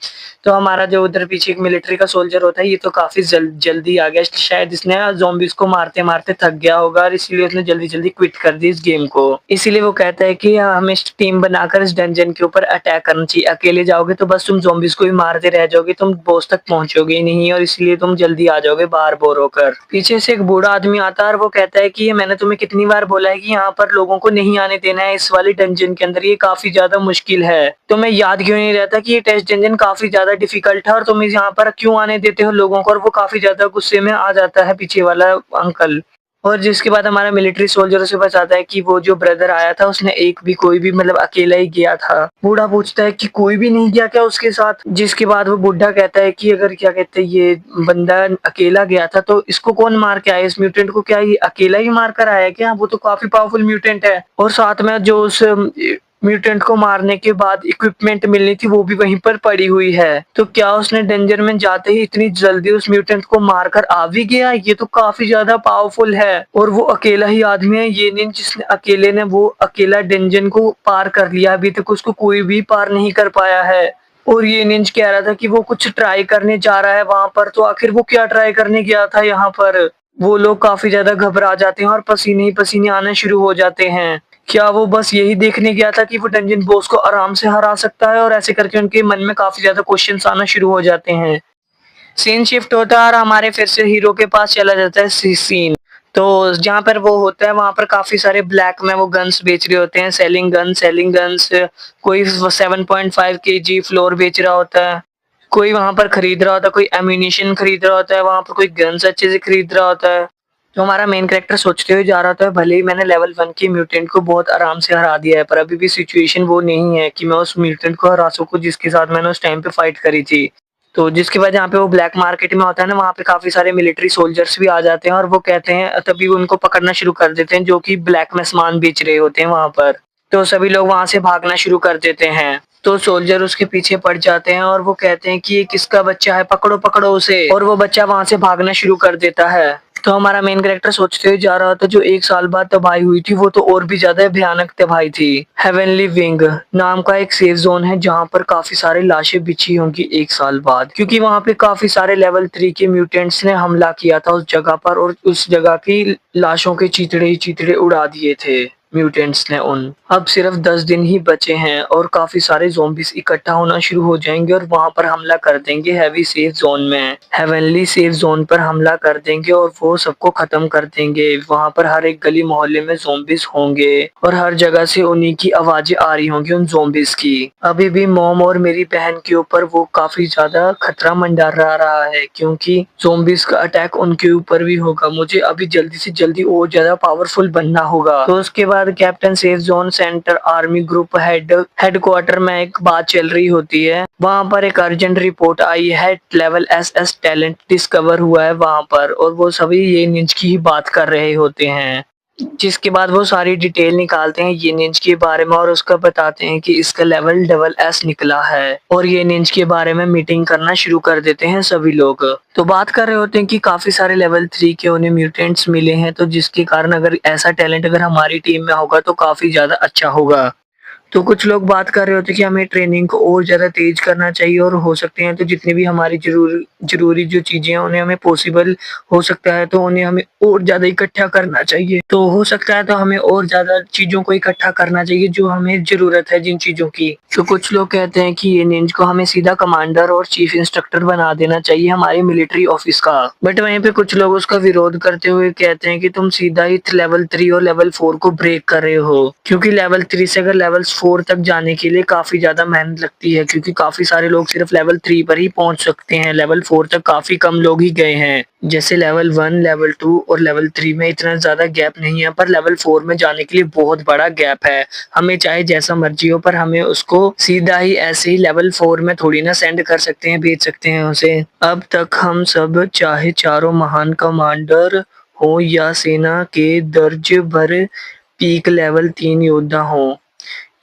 तो हमारा जो उधर पीछे एक मिलिट्री का सोल्जर होता है ये तो काफ़ी जल्दी आ गया, शायद इसने ज़ॉम्बीज़ को मारते-मारते थक गया होगा और इसीलिए उसने जल्दी-जल्दी क्विट कर दी इस गेम को। इसीलिए वो कहता है कि हमें टीम बनाकर इस डंजन के ऊपर अटैक करना चाहिए। अकेले जाओगे तो बस तुम ज़ॉम्बीज़ को ही मारते रह जाओगे, तुम बॉस तक पहुँचोगे ही नहीं और इसलिए तुम जल्दी आ जाओगे बाहर बोर होकर। पीछे से एक बूढ़ा आदमी आता है और वो कहता है कि ये मैंने तुम्हें कितनी बार बोला है कि यहाँ पर लोगों को नहीं आने देना है इस वाली डंजन के अंदर, ये काफ़ी ज़्यादा मुश्किल है। तुम्हें याद क्यों नहीं रहता कि ये टेस्ट डंजन काफ़ी ज़्यादा डिफ़िकल्ट है और तुम इस यहाँ पर क्यों आने देते हो लोगों को? और वो काफ़ी ज़्यादा गुस्से में आ जाता है पीछे वाला अंकल। और जिसके बाद हमारा मिलिट्री सोल्जर उसे बताता है कि वो जो ब्रदर आया था उसने एक भी कोई भी मतलब अकेला ही गया था। बूढ़ा पूछता है कि कोई भी नहीं गया क्या उसके साथ? जिसके बाद वो बुड्ढा कहता है कि अगर क्या कहते हैं ये बंदा अकेला गया था तो इसको कौन मार के आया? इस म्यूटेंट को क्या ये अकेला ही मार कर आया क्या? वो तो काफ़ी पावरफुल म्यूटेंट है। और साथ में जो उस म्यूटेंट को मारने के बाद इक्विपमेंट मिलनी थी वो भी वहीं पर पड़ी हुई है। तो क्या उसने डेंजर में जाते ही इतनी जल्दी उस म्यूटेंट को मारकर आ भी गया? ये तो काफ़ी ज़्यादा पावरफुल है और वो अकेला ही आदमी है ये नहीं जिसने अकेले ने वो अकेला डेंजन को पार कर लिया। अभी तक उसको कोई भी पार नहीं कर पाया है। और ये निंज कह रहा था कि वो कुछ ट्राई करने जा रहा है वहाँ पर, तो आखिर वो क्या ट्राई करने गया था यहाँ पर? वो लोग काफ़ी ज़्यादा घबरा जाते हैं और पसीने ही पसीने आने शुरू हो जाते हैं। क्या वो बस यही देखने गया था कि वो डंजन बॉस को आराम से हरा सकता है? और ऐसे करके उनके मन में काफ़ी ज़्यादा क्वेश्चन्स आना शुरू हो जाते हैं। सीन शिफ्ट होता है और हमारे फिर से हीरो के पास चला जाता है सीन। तो जहाँ पर वो होता है वहाँ पर काफ़ी सारे ब्लैक में वो गन्स बेच रहे होते हैं, सेलिंग गन्स। कोई 7.5 केजी फ्लोर बेच रहा होता है, कोई वहाँ पर खरीद रहा होता है, कोई एम्यूनिशन खरीद रहा होता है, वहाँ पर कोई गन्स अच्छे से खरीद रहा होता है। तो हमारा मेन कैरेक्टर सोचते हुए जा रहा होता है भले ही मैंने लेवल 1 के म्यूटेंट को बहुत आराम से हरा दिया है पर अभी भी सिचुएशन वो नहीं है कि मैं उस म्यूटेंट को हरा सकूँ जिसके साथ मैंने उस टाइम पे फाइट करी थी। तो जिसके बाद जहाँ पे वो ब्लैक मार्केट में होता है ना वहाँ पे काफ़ी सारे मिलिट्री सोल्जर्स भी आ जाते हैं और वो कहते हैं तभी वो उनको पकड़ना शुरू कर देते हैं जो कि ब्लैक में सामान बेच रहे होते हैं वहाँ पर। तो सभी लोग वहाँ से भागना शुरू कर देते हैं। तो सोल्जर उसके पीछे पड़ जाते हैं और वो कहते हैं कि ये किसका बच्चा है, पकड़ो पकड़ो उसे। और वो बच्चा वहाँ से भागना शुरू कर देता है। तो हमारा मेन कैरेक्टर सोचते हुए जा रहा था जो 1 साल बाद तबाही हुई थी वो तो और भी ज्यादा भयानक तबाही थी। हेवनली विंग नाम का एक सेफ जोन है जहाँ पर काफी सारे लाशें बिछी होंगी 1 साल बाद, क्योंकि वहाँ पे काफी सारे लेवल 3 के म्यूटेंट्स ने हमला किया था उस जगह पर और उस जगह की लाशों के चीथड़े ही चीथड़े उड़ा दिए थे म्यूटेंट्स ने उन। अब सिर्फ 10 दिन ही बचे हैं और काफी सारे ज़ॉम्बीज़ इकट्ठा होना शुरू हो जाएंगे और वहां पर हमला कर देंगे हैवी सेफ जोन में, हेवनली सेफ जोन पर हमला कर देंगे और वो सबको खत्म कर देंगे। वहां पर हर एक गली मोहल्ले में ज़ॉम्बीज़ होंगे और हर जगह से उन्हीं की आवाजें आ रही होंगी उन ज़ॉम्बीज़ की। अभी भी मॉम और मेरी बहन के ऊपर वो काफी ज्यादा खतरा मंडरा रहा है क्योंकि ज़ॉम्बीज़ का अटैक उनके ऊपर भी होगा। मुझे अभी जल्दी से जल्दी और ज्यादा पावरफुल बनना होगा। तो उसके बाद captain safe zone centre army group headquarter में एक बात चल रही होती है। वहां पर एक अर्जेंट रिपोर्ट आई है, लेवल SS टैलेंट डिस्कवर हुआ है वहां पर और वो सभी ये निंज की ही बात कर रहे होते हैं। जिसके बाद वो सारी डिटेल निकालते हैं ये निंज के बारे में और उसका बताते हैं कि इसका लेवल SS निकला है और ये निंज के बारे में मीटिंग करना शुरू कर देते हैं सभी लोग। तो बात कर रहे होते हैं कि काफी सारे लेवल 3 के उन्हें म्यूटेंट्स मिले हैं, तो जिसके कारण अगर ऐसा टैलेंट अगर हमारी टीम में होगा तो काफी ज्यादा अच्छा होगा। तो कुछ लोग बात कर रहे होते हैं कि हमें ट्रेनिंग को और ज़्यादा तेज़ करना चाहिए और हो सकते हैं तो जितनी भी हमारी ज़रूरी जो चीज़ें हैं उन्हें हमें पॉसिबल हो सकता है तो उन्हें हमें और ज़्यादा इकट्ठा करना चाहिए। तो हो सकता है तो हमें और ज़्यादा चीज़ों को इकट्ठा करना चाहिए जो हमें ज़रूरत है जिन चीज़ों की। तो कुछ लोग कहते हैं कि ये निंज को हमें सीधा कमांडर और चीफ इंस्ट्रक्टर बना देना चाहिए हमारे मिलिट्री ऑफिस का। बट वहीं पे कुछ लोग उसका विरोध करते हुए कहते हैं कि तुम सीधा ही लेवल 3 और लेवल 4 को ब्रेक कर रहे हो, क्योंकि लेवल 3 से अगर लेवल 4 तक जाने के लिए काफी ज्यादा मेहनत लगती है, क्योंकि काफी सारे लोग सिर्फ लेवल 3 पर ही पहुंच सकते हैं। लेवल 4 तक काफी कम लोग ही गए हैं। जैसे लेवल 1, लेवल 2 और लेवल 3 में इतना ज्यादा गैप नहीं है, पर लेवल 4 में जाने के लिए बहुत बड़ा गैप है। हमें चाहे जैसा मर्जी हो पर हमें उसको सीधा ही ऐसे ही लेवल 4 में थोड़ी ना सेंड कर सकते हैं, भेज सकते हैं उसे। अब तक हम सब चाहे चारों महान कमांडर हो या सेना के दर्ज भर पीक लेवल 3 योद्धा हो,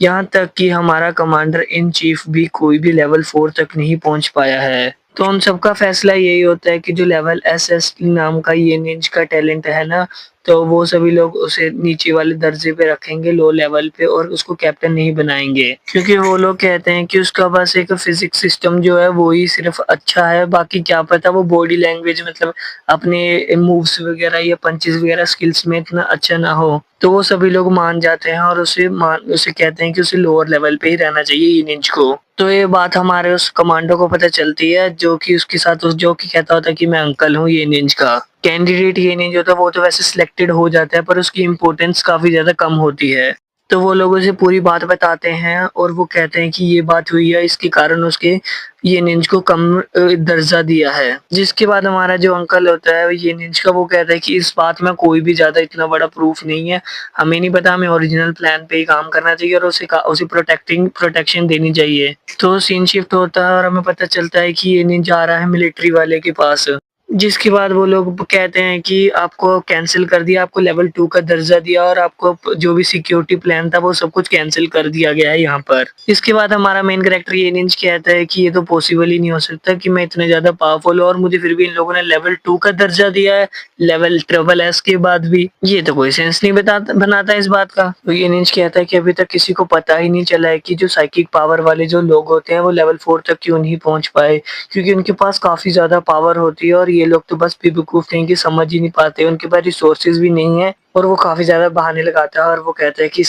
यहाँ तक कि हमारा कमांडर इन चीफ भी कोई भी लेवल 4 तक नहीं पहुँच पाया है। तो उन सबका फैसला यही होता है कि जो लेवल एसएस नाम का ये निंज का टैलेंट है ना, तो वो सभी लोग उसे नीचे वाले दर्जे पे रखेंगे, लो लेवल पे, और उसको कैप्टन नहीं बनाएंगे, क्योंकि वो लोग कहते हैं कि उसका बस एक फिजिक्स सिस्टम जो है वो ही सिर्फ अच्छा है, बाकी क्या पता वो बॉडी लैंग्वेज मतलब अपने मूव्स वगैरह या पंचेस वगैरह स्किल्स में इतना अच्छा ना हो। तो वो सभी लोग मान जाते हैं और उसे कहते हैं कि उसे लोअर लेवल पे ही रहना चाहिए ये निंज को। तो ये बात हमारे उस कमांडो को पता चलती है, जो कि उसके साथ जो कि कहता होता है कि मैं अंकल हूँ ये निंज का। कैंडिडेट ये निंज होता है वो तो वैसे सिलेक्टेड हो जाता है, पर उसकी इम्पोर्टेंस काफी ज्यादा कम होती है। तो वो लोगों से पूरी बात बताते हैं और वो कहते हैं कि ये बात हुई है, इसके कारण उसके ये निंज को कम दर्जा दिया है। जिसके बाद हमारा जो अंकल होता है ये निंज का, वो कहता है कि इस बात में कोई भी ज्यादा इतना बड़ा प्रूफ नहीं है, हमें नहीं पता, हमें ओरिजिनल प्लान पे ही काम करना चाहिए और उसे प्रोटेक्शन देनी चाहिए। तो सीन शिफ्ट होता है और हमें पता चलता है कि ये निंजा आ रहा है मिलिट्री वाले के पास। जिसके बाद वो लोग कहते हैं कि आपको कैंसिल कर दिया, आपको लेवल 2 का दर्जा दिया और आपको जो भी सिक्योरिटी प्लान था वो सब कुछ कैंसिल कर दिया गया है यहाँ पर। इसके बाद हमारा मेन कैरेक्टर ये निंज कहता है कि ये तो पॉसिबल ही नहीं हो सकता कि मैं इतने ज्यादा पावरफुल हूँ और मुझे फिर भी इन लोगों ने लेवल 2 का दर्जा दिया है, लेवल ट्रिपल एस के बाद भी। ये तो कोई सेंस नहीं बनाता इस बात का। तो ये निंज कहता है कि अभी तक किसी को पता ही नहीं चला है कि जो साइकिक पावर वाले जो लोग होते हैं वो लेवल 4 तक क्यों नहीं पहुंच पाए, क्योंकि उनके पास काफी ज्यादा पावर होती है और ये लोग तो बस बेवकूफ हैं कि समझ ही नहीं पाते, उनके पास रिसोर्सेज भी नहीं है और वो काफी ज्यादा बहाने लगाता है और वो कहता है कि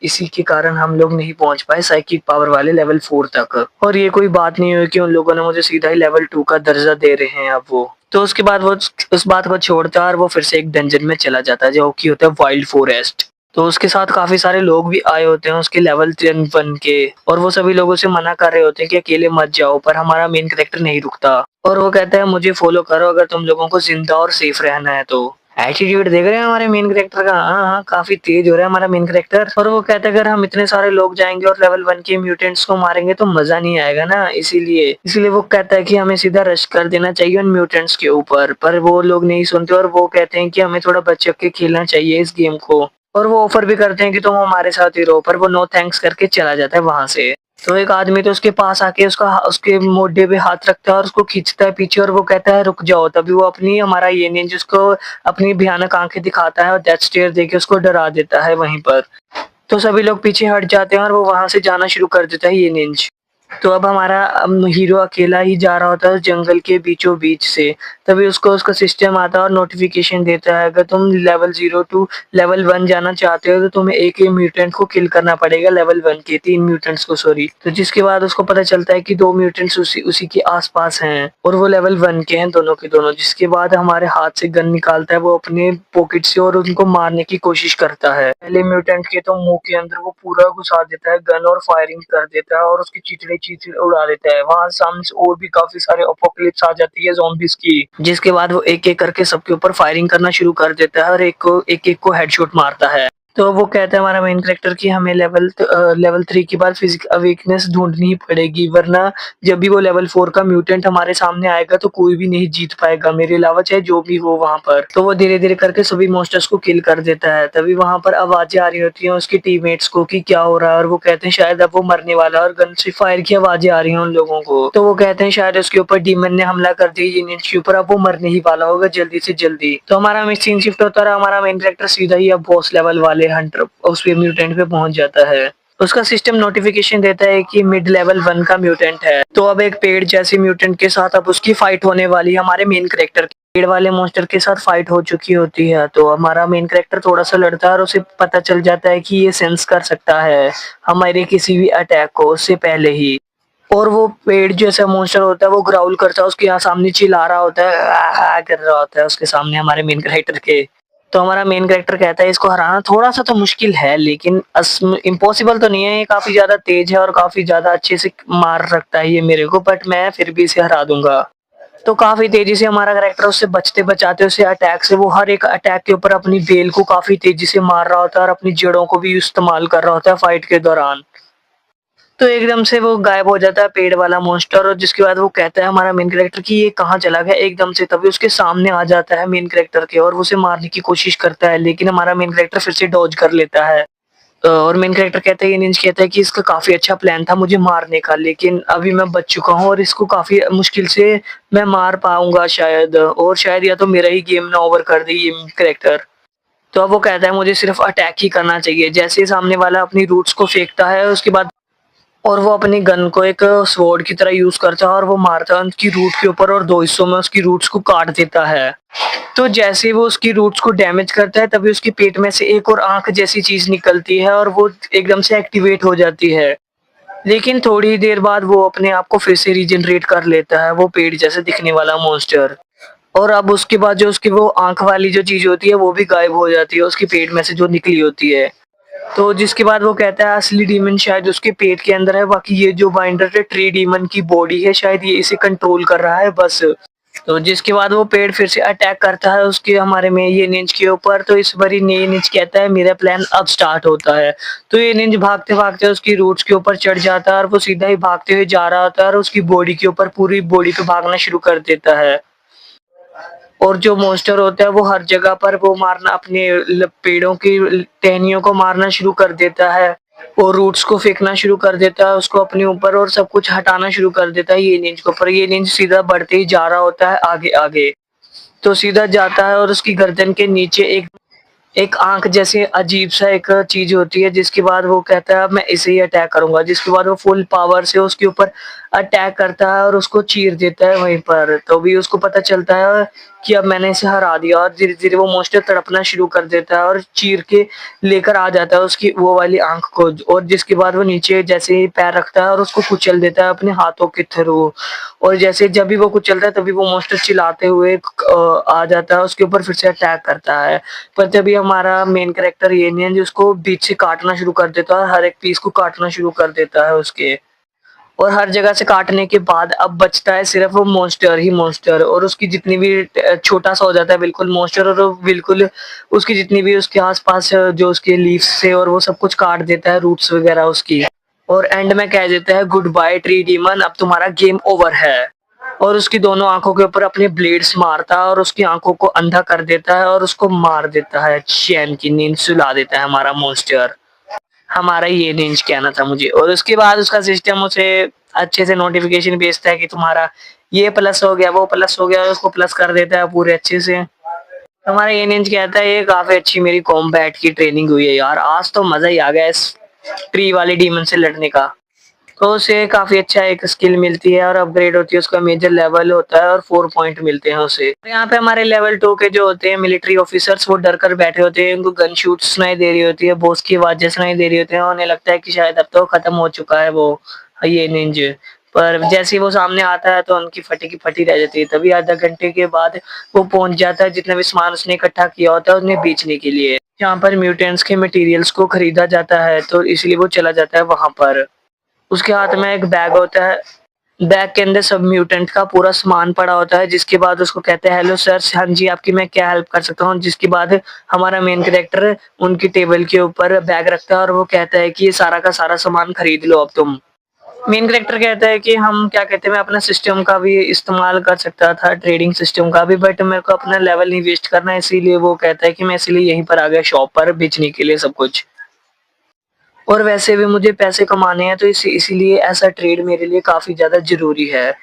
इसी के कारण हम लोग नहीं पहुंच पाए साइकिक पावर वाले लेवल 4 तक। और ये कोई बात नहीं हुई कि उन लोगों ने मुझे सीधा ही लेवल 2 का दर्जा दे रहे हैं अब वो। तो उसके बाद वो उस बात को छोड़ता है और वो फिर से एक डंजन में चला जाता है जो कि होता है वाइल्ड फॉरेस्ट। तो उसके साथ काफी सारे लोग भी आए होते हैं उसके लेवल 10 के, और वो सभी लोगों से मना कर रहे होते हैं कि अकेले मत जाओ, पर हमारा मेन कैरेक्टर नहीं रुकता और वो कहता है मुझे फॉलो करो अगर तुम लोगों को जिंदा और सेफ रहना है तो। एटीट्यूड देख रहे हैं हमारे मेन कैरेक्टर का, हाँ हाँ काफी तेज हो रहा है हमारा मेन कैरेक्टर। और वो कहता है अगर हम इतने सारे लोग जाएंगे और लेवल 1 के म्यूटेंट्स को मारेंगे तो मजा नहीं आएगा ना, इसीलिए वो कहता है कि हमें सीधा रश कर देना चाहिए उन म्यूटेंट्स के ऊपर, पर वो लोग नहीं सुनते और वो कहते हैं कि हमें थोड़ा बच के खेलना चाहिए इस गेम को। और वो ऑफर भी करते हैं कि तुम हमारे साथ ही रहो, पर वो नो थैंक्स करके चला जाता है वहां से। तो एक आदमी तो उसके पास आके उसके मोढे पे हाथ रखता है और उसको खींचता है पीछे और वो कहता है रुक जाओ, तभी वो अपनी हमारा ये निंजा जिसको अपनी भयानक आंखें दिखाता है और डेथ स्टेयर देके उसको डरा देता है वहीं पर। तो सभी लोग पीछे हट जाते हैं और वो वहां से जाना शुरू कर देता है ये निंजा। तो अब हमारा हीरो अकेला ही जा रहा होता है उस जंगल के बीचों बीच से, तभी उसको उसका सिस्टम आता है और नोटिफिकेशन देता है अगर तुम लेवल 0 टू लेवल 1 जाना चाहते हो तो तुम्हें एक ही म्यूटेंट को किल करना पड़ेगा, लेवल 1 के 3 म्यूटेंट्स को सॉरी। तो जिसके बाद उसको पता चलता है कि 2 म्यूटेंट्स उसी के आसपास हैं और वो लेवल 1 के हैं दोनों के दोनों। जिसके बाद हमारे हाथ से गन निकालता है वो अपने पॉकेट से और उनको मारने की कोशिश करता है। पहले म्यूटेंट के तो मुंह के अंदर वो पूरा घुसा देता है गन और फायरिंग कर देता है और उसकी चिथड़े चीथड़े उड़ा देता है। वहां सामने से और भी काफी सारे अपोकलिप्स आ जाती है ज़ॉम्बीज़ की, जिसके बाद वो एक एक करके सबके ऊपर फायरिंग करना शुरू कर देता है और एक एक को हेडशॉट मारता है। तो वो कहता है हमारा मेन कैरेक्टर कि हमें लेवल 3 के बाद फिजिकल वीकनेस ढूंढनी ही पड़ेगी, वरना जब भी वो लेवल 4 का म्यूटेंट हमारे सामने आएगा तो कोई भी नहीं जीत पाएगा मेरे अलावा, चाहे जो भी हो वहां पर। तो वो धीरे धीरे करके सभी मॉन्स्टर्स को किल कर देता है। तभी वहां पर आवाजें आ रही होती हैं उसकी टीममेट्स को कि क्या हो रहा है, और वो कहते हैं शायद अब वो मरने वाला है और गन से फायर की आवाजें आ रही हैं उन लोगों को। तो वो कहते हैं शायद उसके ऊपर डीमन ने हमला कर दिया यूनिट के ऊपर, अब वो मरने ही वाला होगा जल्दी से जल्दी। तो हमारा सीन शिफ्ट होता है, हमारा मेन कैरेक्टर सीधा ही अब बॉस लेवल वाले हंटर उस म्यूटेंट पे पहुंच जाता है। उसका सिस्टम नोटिफिकेशन देता है कि मिड लेवल 1 का म्यूटेंट है। तो अब एक पेड़ जैसे म्यूटेंट के साथ अब उसकी फाइट होने वाली है हमारे मेन कैरेक्टर की। पेड़ वाले मॉन्स्टर के साथ फाइट हो चुकी होती है। तो हमारा मेन कैरेक्टर थोड़ा सा लड़ता है और उसे पता चल जाता है कि ये सेंस कर सकता है हमारे किसी भी अटैक को उससे पहले ही। और वो पेड़ जैसा मॉन्स्टर होता है वो ग्राउल करता है, उसके यहाँ सामने चिल्ला रहा होता है, कर रहा होता है उसके सामने हमारे मेन कैरेक्टर के। तो हमारा मेन कैरेक्टर कहता है इसको हराना थोड़ा सा तो मुश्किल है, लेकिन इम्पॉसिबल तो नहीं है, ये काफी ज्यादा तेज है और काफी ज्यादा अच्छे से मार रखता है ये मेरे को, बट मैं फिर भी इसे हरा दूंगा। तो काफी तेजी से हमारा कैरेक्टर उससे बचते बचाते उसे अटैक से, वो हर एक अटैक के ऊपर अपनी बेल को काफी तेजी से मार रहा होता है और अपनी जड़ों को भी इस्तेमाल कर रहा होता है फाइट के दौरान। तो एकदम से वो गायब हो जाता है पेड़ वाला मॉन्स्टर, और जिसके बाद वो कहता है हमारा मेन कैरेक्टर कि ये कहाँ चला गया एकदम से। तभी उसके सामने आ जाता है मेन कैरेक्टर के और वो उसे मारने की कोशिश करता है, लेकिन हमारा मेन कैरेक्टर फिर से डॉज कर लेता है। और मेन कैरेक्टर कहता है, ये निंजा कहता है कि इसका काफ़ी अच्छा प्लान था मुझे मारने का, लेकिन अभी मैं बच चुका हूँ और इसको काफ़ी मुश्किल से मैं मार पाऊँगा शायद, और शायद या तो मेरा ही गेम ना ओवर कर दे ये कैरेक्टर। तो अब वो कहता है मुझे सिर्फ़ अटैक ही करना चाहिए। जैसे ही सामने वाला अपनी रूट्स को फेंकता है उसके बाद और वो अपनी गन को एक स्वॉर्ड की तरह यूज़ करता है और वो मारता है उसकी रूट के ऊपर और 2 हिस्सों में उसकी रूट्स को काट देता है। तो जैसे ही वो उसकी रूट्स को डैमेज करता है तभी उसके पेट में से एक और आँख जैसी चीज़ निकलती है और वो एकदम से एक्टिवेट हो जाती है। लेकिन थोड़ी देर बाद वो अपने आप को फिर से रीजनरेट कर लेता है, वो पेड़ जैसे दिखने वाला मॉन्स्टर। और अब उसके बाद जो उसकी वो आँख वाली जो चीज़ होती है वो भी गायब हो जाती है उसके पेट में से जो निकली होती है। तो जिसके बाद वो कहता है असली डीमन शायद उसके पेट के अंदर है, बाकी ये जो बाइंडर है ट्री डीमन की बॉडी है, शायद ये इसे कंट्रोल कर रहा है बस। तो जिसके बाद वो पेड़ फिर से अटैक करता है उसके हमारे में ये निंज के ऊपर, तो इस बारी ये निंज कहता है मेरा प्लान अब स्टार्ट होता है। तो ये निंज भागते-भागते उसकी रूट्स के ऊपर चढ़ जाता है और वो सीधा ही भागते हुए जा रहा होता है और उसकी बॉडी के ऊपर पूरी बॉडी पे भागना शुरू कर देता है। और जो मॉन्स्टर होता है वो हर जगह पर वो मारना अपने पेड़ों की टहनियों को मारना शुरू कर देता है और रूट्स को फेंकना शुरू कर देता है उसको अपने ऊपर और सब कुछ हटाना शुरू कर देता है ये निंज के ऊपर। ये निंज सीधा बढ़ते ही जा रहा होता है आगे आगे, तो सीधा जाता है और उसकी गर्दन के नीचे एक एक आँख जैसी अजीब-सा एक चीज़ होती है, जिसके बाद वो कहता है अब मैं इसे ही अटैक करूँगा। जिसके बाद वो फुल पावर से उसके ऊपर अटैक करता है और उसको चीर देता है वहीं पर। तो भी उसको पता चलता है कि अब मैंने इसे हरा दिया और धीरे-धीरे वो मॉन्स्टर तड़पना शुरू कर देता है और चीर के लेकर आ जाता है उसकी वो वाली आँख को, और जिसके बाद वो नीचे जैसे ही पैर रखता है और उसको कुचल देता है अपने हाथों के थ्रू। और जैसे जब भी वो कुचलता है तभी वो मॉन्स्टर चिल्लाते हुए आ जाता है उसके ऊपर फिर से अटैक करता है। पर तभी हमारा मेन कैरेक्टर एलियन उसको बीच से काटना शुरू कर देता है और हर एक पीस को काटना शुरू कर देता है उसके, और हर जगह से काटने के बाद अब बचता है सिर्फ वो मॉन्स्टर ही मॉन्स्टर, और उसकी जितनी भी छोटा सा हो जाता है बिल्कुल मॉन्स्टर, और वो बिल्कुल उसकी जितनी भी उसके आसपास जो उसके लीव्स से और वो सब कुछ काट देता है रूट्स वगैरह उसकी, और एंड में कह देता है गुड बाय ट्री डीमन, अब तुम्हारा गेम ओवर है। और उसकी दोनों आंखों के ऊपर अपने ब्लेड्स मारता है और उसकी आंखों को अंधा कर देता है और उसको मार देता है, चैन की नींद सुला देता है हमारा मॉन्स्टर। हमारा ये रेंज कहना था मुझे, और उसके बाद उसका सिस्टम उसे अच्छे से नोटिफिकेशन भेजता है कि तुम्हारा ये प्लस हो गया वो प्लस हो गया, और उसको प्लस कर देता है पूरे अच्छे से। हमारा ये रेंज कहता है ये काफी अच्छी मेरी कॉम्बैट की ट्रेनिंग हुई है यार, आज तो मजा ही आ गया इस ट्री वाले डीमन से लड़ने का। तो उसे काफी अच्छा एक स्किल मिलती है और अपग्रेड होती है, उसका मेजर लेवल होता है और 4 पॉइंट मिलते हैं उसे। यहाँ पे हमारे लेवल 2 के जो होते हैं मिलिट्री ऑफिसर्स वो डर कर बैठे होते हैं, उनको गन शूट सुनाई दे रही होती है, बॉस की आवाजें सुनाई दे रही होती है, उन्हें लगता है कि शायद अब तो खत्म हो चुका है वो ये निंज। पर जैसे ही वो सामने आता है तो उनकी फटी की फटी रह जाती है। तभी आधा घंटे के बाद वो पहुंच जाता है जितना भी सामान उसने इकट्ठा किया होता है उन्हें बेचने के लिए, जहाँ पर म्यूटेंट्स के मटेरियल्स को खरीदा जाता है, तो इसलिए वो चला जाता है वहां पर। उसके हाथ में एक बैग होता है, बैग के अंदर सब म्यूटेंट का पूरा सामान पड़ा होता है, जिसके बाद उसको कहते हैं हेलो सर, हाँ जी आपकी मैं क्या हेल्प कर सकता हूँ। जिसके बाद हमारा मेन कैरेक्टर उनकी टेबल के ऊपर बैग रखता है और वो कहता है कि ये सारा का सारा सामान खरीद लो अब तुम। मेन कैरेक्टर कहता है कि हम क्या कहते हैं मैं अपना सिस्टम का भी इस्तेमाल कर सकता था, ट्रेडिंग सिस्टम का भी, बट मेरे को अपना लेवल नहीं वेस्ट करना, इसीलिए वो कहता है कि मैं इसलिए यहीं पर आ गया शॉप पर बेचने के लिए सब कुछ, और वैसे भी मुझे पैसे कमाने हैं, तो इसीलिए ऐसा ट्रेड मेरे लिए काफ़ी ज़्यादा ज़रूरी है।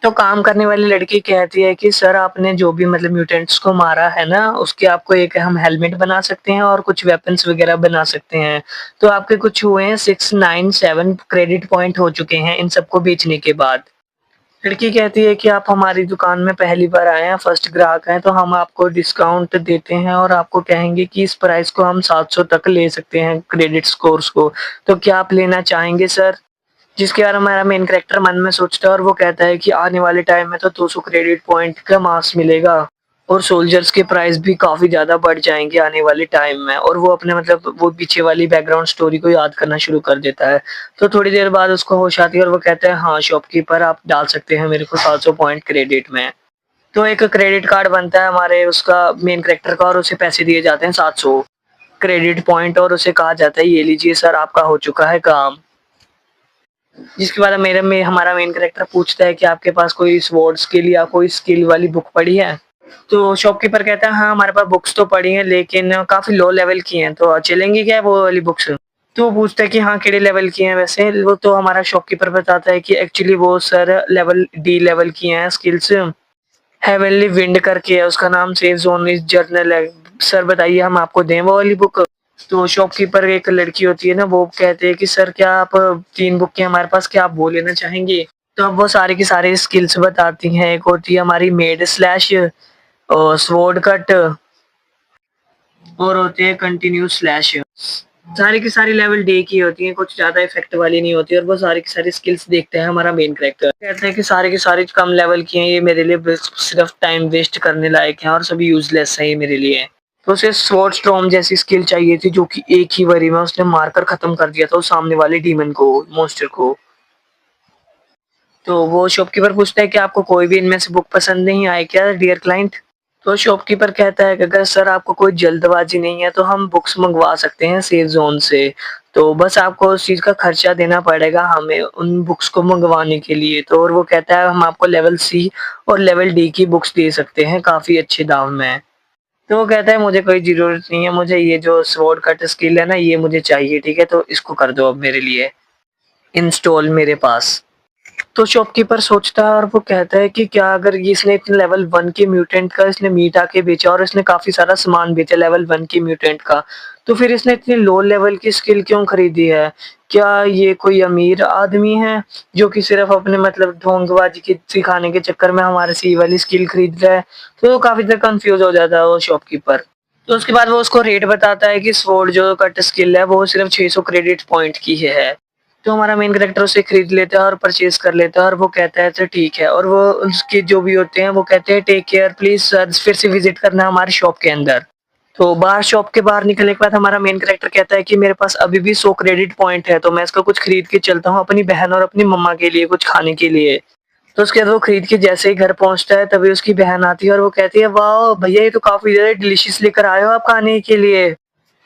तो काम करने वाली लड़की कहती है कि सर आपने जो भी मतलब म्यूटेंट्स को मारा है ना, उसके आपको एक हम हेलमेट बना सकते हैं और कुछ वेपन्स वगैरह बना सकते हैं। तो आपके कुछ हुए हैं 697 क्रेडिट पॉइंट हो चुके हैं इन सबको बेचने के बाद। लड़की कहती है कि आप हमारी दुकान में पहली बार आए हैं, फर्स्ट ग्राहक हैं, तो हम आपको डिस्काउंट देते हैं और आपको कहेंगे कि इस प्राइस को हम 700 तक ले सकते हैं क्रेडिट स्कोर्स को। तो क्या आप लेना चाहेंगे सर? जिसके बारे में हमारा मेन कैरेक्टर मन में सोचता है और वो कहता है कि आने वाले टाइम में तो 200 क्रेडिट पॉइंट का मास मिलेगा और सोल्जर्स के प्राइस भी काफ़ी ज़्यादा बढ़ जाएँगे आने वाले टाइम में, और वो अपने मतलब वो पीछे वाली बैकग्राउंड स्टोरी को याद करना शुरू कर देता है। तो थोड़ी देर बाद उसको होश आती है और वो कहता है हाँ शॉपकीपर आप डाल सकते हैं मेरे को 700 पॉइंट क्रेडिट में। तो एक क्रेडिट कार्ड बनता है हमारे उसका मेन कैरेक्टर का और उसे पैसे दिए जाते हैं 700 क्रेडिट पॉइंट, और उसे कहा जाता है ये लीजिए सर आपका हो चुका है काम। जिसके बाद मेरे में हमारा मेन कैरेक्टर पूछता है कि आपके पास कोई स्वॉर्ड स्किल या कोई स्किल वाली बुक पड़ी है? तो शॉपकीपर कहता है हाँ हमारे पास बुक्स तो पड़ी हैं लेकिन काफ़ी लो लेवल की हैं, तो चलेंगी क्या वो वाली बुक्स? तो वो पूछता है कि हाँ केड़े लेवल की हैं वैसे, वो तो हमारा शॉपकीपर बताता है कि एक्चुअली वो सर लेवल डी लेवल की हैं स्किल्स। हेवनली विंड करके है उसका नाम, सेफ ज़ोन इस जर्नल है। सर बताइए हम आपको दें वो वाली बुक? तो शॉपकीपर एक लड़की होती है ना, वो कहते हैं कि सर क्या आप 3 बुक हैं हमारे पास, क्या आप वो लेना चाहेंगे? तो अब वो सारे की सारे स्किल्स बताती हैं। एक होती है हमारी मेड स्लैश स्वॉर्ड कट और होती है कंटिन्यू स्लैश। सारी की सारी लेवल डी की होती हैं, कुछ ज़्यादा इफ़ेक्ट वाली नहीं होती और वो सारी की सारी स्किल्स देखते हैं हमारा मेन कैरेक्टर। कहते हैं कि सारे की सारी कम लेवल की हैं, ये मेरे लिए बस सिर्फ टाइम वेस्ट करने लायक हैं और सभी यूज़लेस हैं ये मेरे लिए। तो उसे स्वॉर्ड स्टॉर्म जैसी स्किल चाहिए थी जो कि एक ही बारी में उसने मारकर खत्म कर दिया था उस सामने वाले डीमन को, मॉन्स्टर को। तो वो शॉपकीपर पूछता है कि आपको कोई भी इनमें से बुक पसंद नहीं आई क्या डियर क्लाइंट? तो शॉपकीपर कहता है कि अगर सर आपको कोई जल्दबाजी नहीं है तो हम बुक्स मंगवा सकते हैं सेफ ज़ोन से। तो बस आपको उस चीज़ का खर्चा देना पड़ेगा हमें उन बुक्स को मंगवाने के लिए। तो और वो कहता है हम आपको लेवल सी और लेवल डी की बुक्स दे सकते हैं काफ़ी अच्छे दाम में। तो वो कहता है मुझे कोई ज़रूरत नहीं है, मुझे ये जो स्वॉर्ड कट स्किल है ना ये मुझे चाहिए, ठीक है? तो इसको कर दो अब मेरे लिए इंस्टॉल मेरे पास। तो शॉपकीपर सोचता है और वो कहता है कि क्या अगर ये इसने इतने लेवल 1 के म्यूटेंट का इसने मीट आके बेचा और इसने काफ़ी सारा सामान बेचा लेवल 1 के म्यूटेंट का, तो फिर इसने इतनी लो लेवल की स्किल क्यों खरीदी है? क्या ये कोई अमीर आदमी है, जो कि सिर्फ़ अपने मतलब ढोंगबाजी के सिखाने के चक्कर में हमारे से ये वाली स्किल खरीद रहा है? तो वो काफ़ी ज़्यादा कन्फ्यूज़ हो जाता है वो शॉपकीपर। तो उसके बाद वो उसको रेट बताता है कि स्वॉर्ड जो कट स्किल है वो सिर्फ़ 600 क्रेडिट पॉइंट की है। तो हमारा मेन कैरेक्टर उसे खरीद लेता है और परचेज़ कर लेता है और वो कहता है अच्छा ठीक है, और वो उसके जो भी होते हैं वो कहते हैं टेक केयर प्लीज़ सर, फिर से विज़िट करना हमारी शॉप के अंदर। तो बाहर शॉप के बाहर निकलने के बाद हमारा मेन कैरेक्टर कहता है कि मेरे पास अभी भी 100 क्रेडिट पॉइंट है, तो मैं इसका कुछ खरीद के चलता हूँ अपनी बहन और अपनी मम्मा के लिए कुछ खाने के लिए। तो उसके बाद वो खरीद के जैसे ही घर पहुँचता है तभी उसकी बहन आती है और वो कहती है वाओ! भैया ये तो काफ़ी ज़्यादा डिलीशियस लेकर आए हो आप खाने के लिए।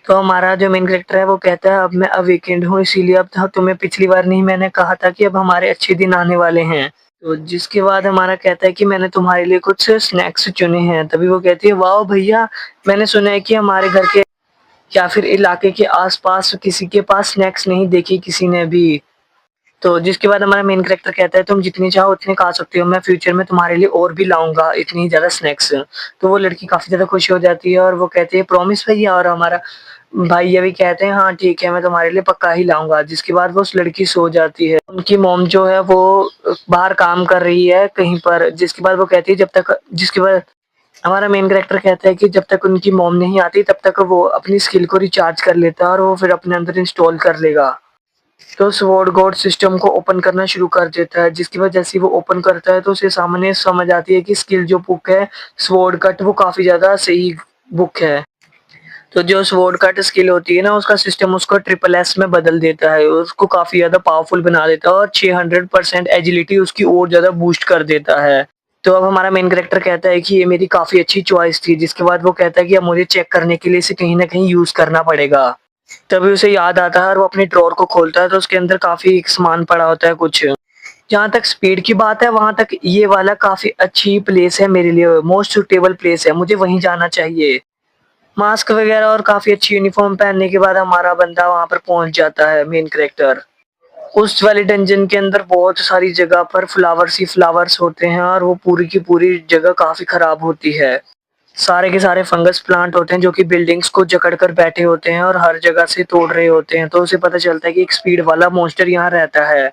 तो हमारा जो मेन कैरेक्टर है वो कहता है अब मैं वीकेंड हूँ इसीलिए अब तुम्हें पिछली बार नहीं मैंने कहा था कि अब हमारे अच्छे दिन आने वाले हैं। तो जिसके बाद हमारा कहता है कि मैंने तुम्हारे लिए कुछ स्नैक्स चुने हैं। तभी वो कहती है वाओ भैया, मैंने सुना है कि हमारे घर के या फिर इलाके के आस-पास किसी के पास स्नैक्स नहीं देखी किसी ने भी। तो जिसके बाद हमारा मेन कैरेक्टर कहता है तुम जितनी चाहो उतनी खा सकते हो, मैं फ्यूचर में तुम्हारे लिए और भी लाऊँगा इतनी ज़्यादा स्नैक्स। तो वो लड़की काफ़ी ज़्यादा खुश हो जाती है और वो कहती है प्रॉमिस भैया, और हमारा भाई अभी कहते हैं हाँ ठीक है मैं तुम्हारे लिए पक्का ही लाऊँगा। जिसके बाद वो उस लड़की सो जाती है। उनकी मॉम जो है वो बाहर काम कर रही है कहीं पर, जिसके बाद वो कहती है जब तक जिसके बाद हमारा मेन कैरेक्टर कहता है कि जब तक उनकी मॉम नहीं आती तब तक वो अपनी स्किल को रिचार्ज कर लेता है और वो फिर अपने अंदर इंस्टॉल कर लेगा। तो स्वॉर्ड गॉड सिस्टम को ओपन करना शुरू कर देता है, जिसकी वजह जैसे ही वो ओपन करता है तो उसे सामने समझ आती है कि स्किल जो बुक है स्वॉर्ड कट वो काफ़ी ज़्यादा सही बुक है। तो जो स्वॉर्ड कट स्किल होती है ना उसका सिस्टम उसको ट्रिपल एस में बदल देता है, उसको काफ़ी ज़्यादा पावरफुल बना देता है और 600% एजिलिटी उसकी और ज़्यादा बूस्ट कर देता है। तो अब हमारा मेन कैरेक्टर कहता है कि ये मेरी काफ़ी अच्छी चॉइस थी, जिसके बाद वो कहता है कि अब मुझे चेक करने के लिए इसे कहीं न कहीं यूज़ करना पड़ेगा। तभी उसे याद आता है और वो अपने ड्रॉवर को खोलता है तो उसके अंदर काफ़ी सामान पड़ा होता है कुछ। जहाँ तक स्पीड की बात है वहाँ तक ये वाला काफ़ी अच्छी प्लेस है मेरे लिए, मोस्ट सूटेबल प्लेस है, मुझे वहीं जाना चाहिए। मास्क वगैरह और काफ़ी अच्छी यूनिफ़ॉर्म पहनने के बाद हमारा बंदा वहाँ पर पहुँच जाता है मेन कैरेक्टर। उस वाले डंजन के अंदर बहुत सारी जगह पर फ्लावर्स ही फ्लावर्स होते हैं और वो पूरी की पूरी जगह काफ़ी ख़राब होती है। सारे के सारे फंगस प्लांट होते हैं जो कि बिल्डिंग्स को जकड़ कर बैठे होते हैं और हर जगह से तोड़ रहे होते हैं। तो उसे पता चलता है कि एक स्पीड वाला मॉन्स्टर यहाँ रहता है।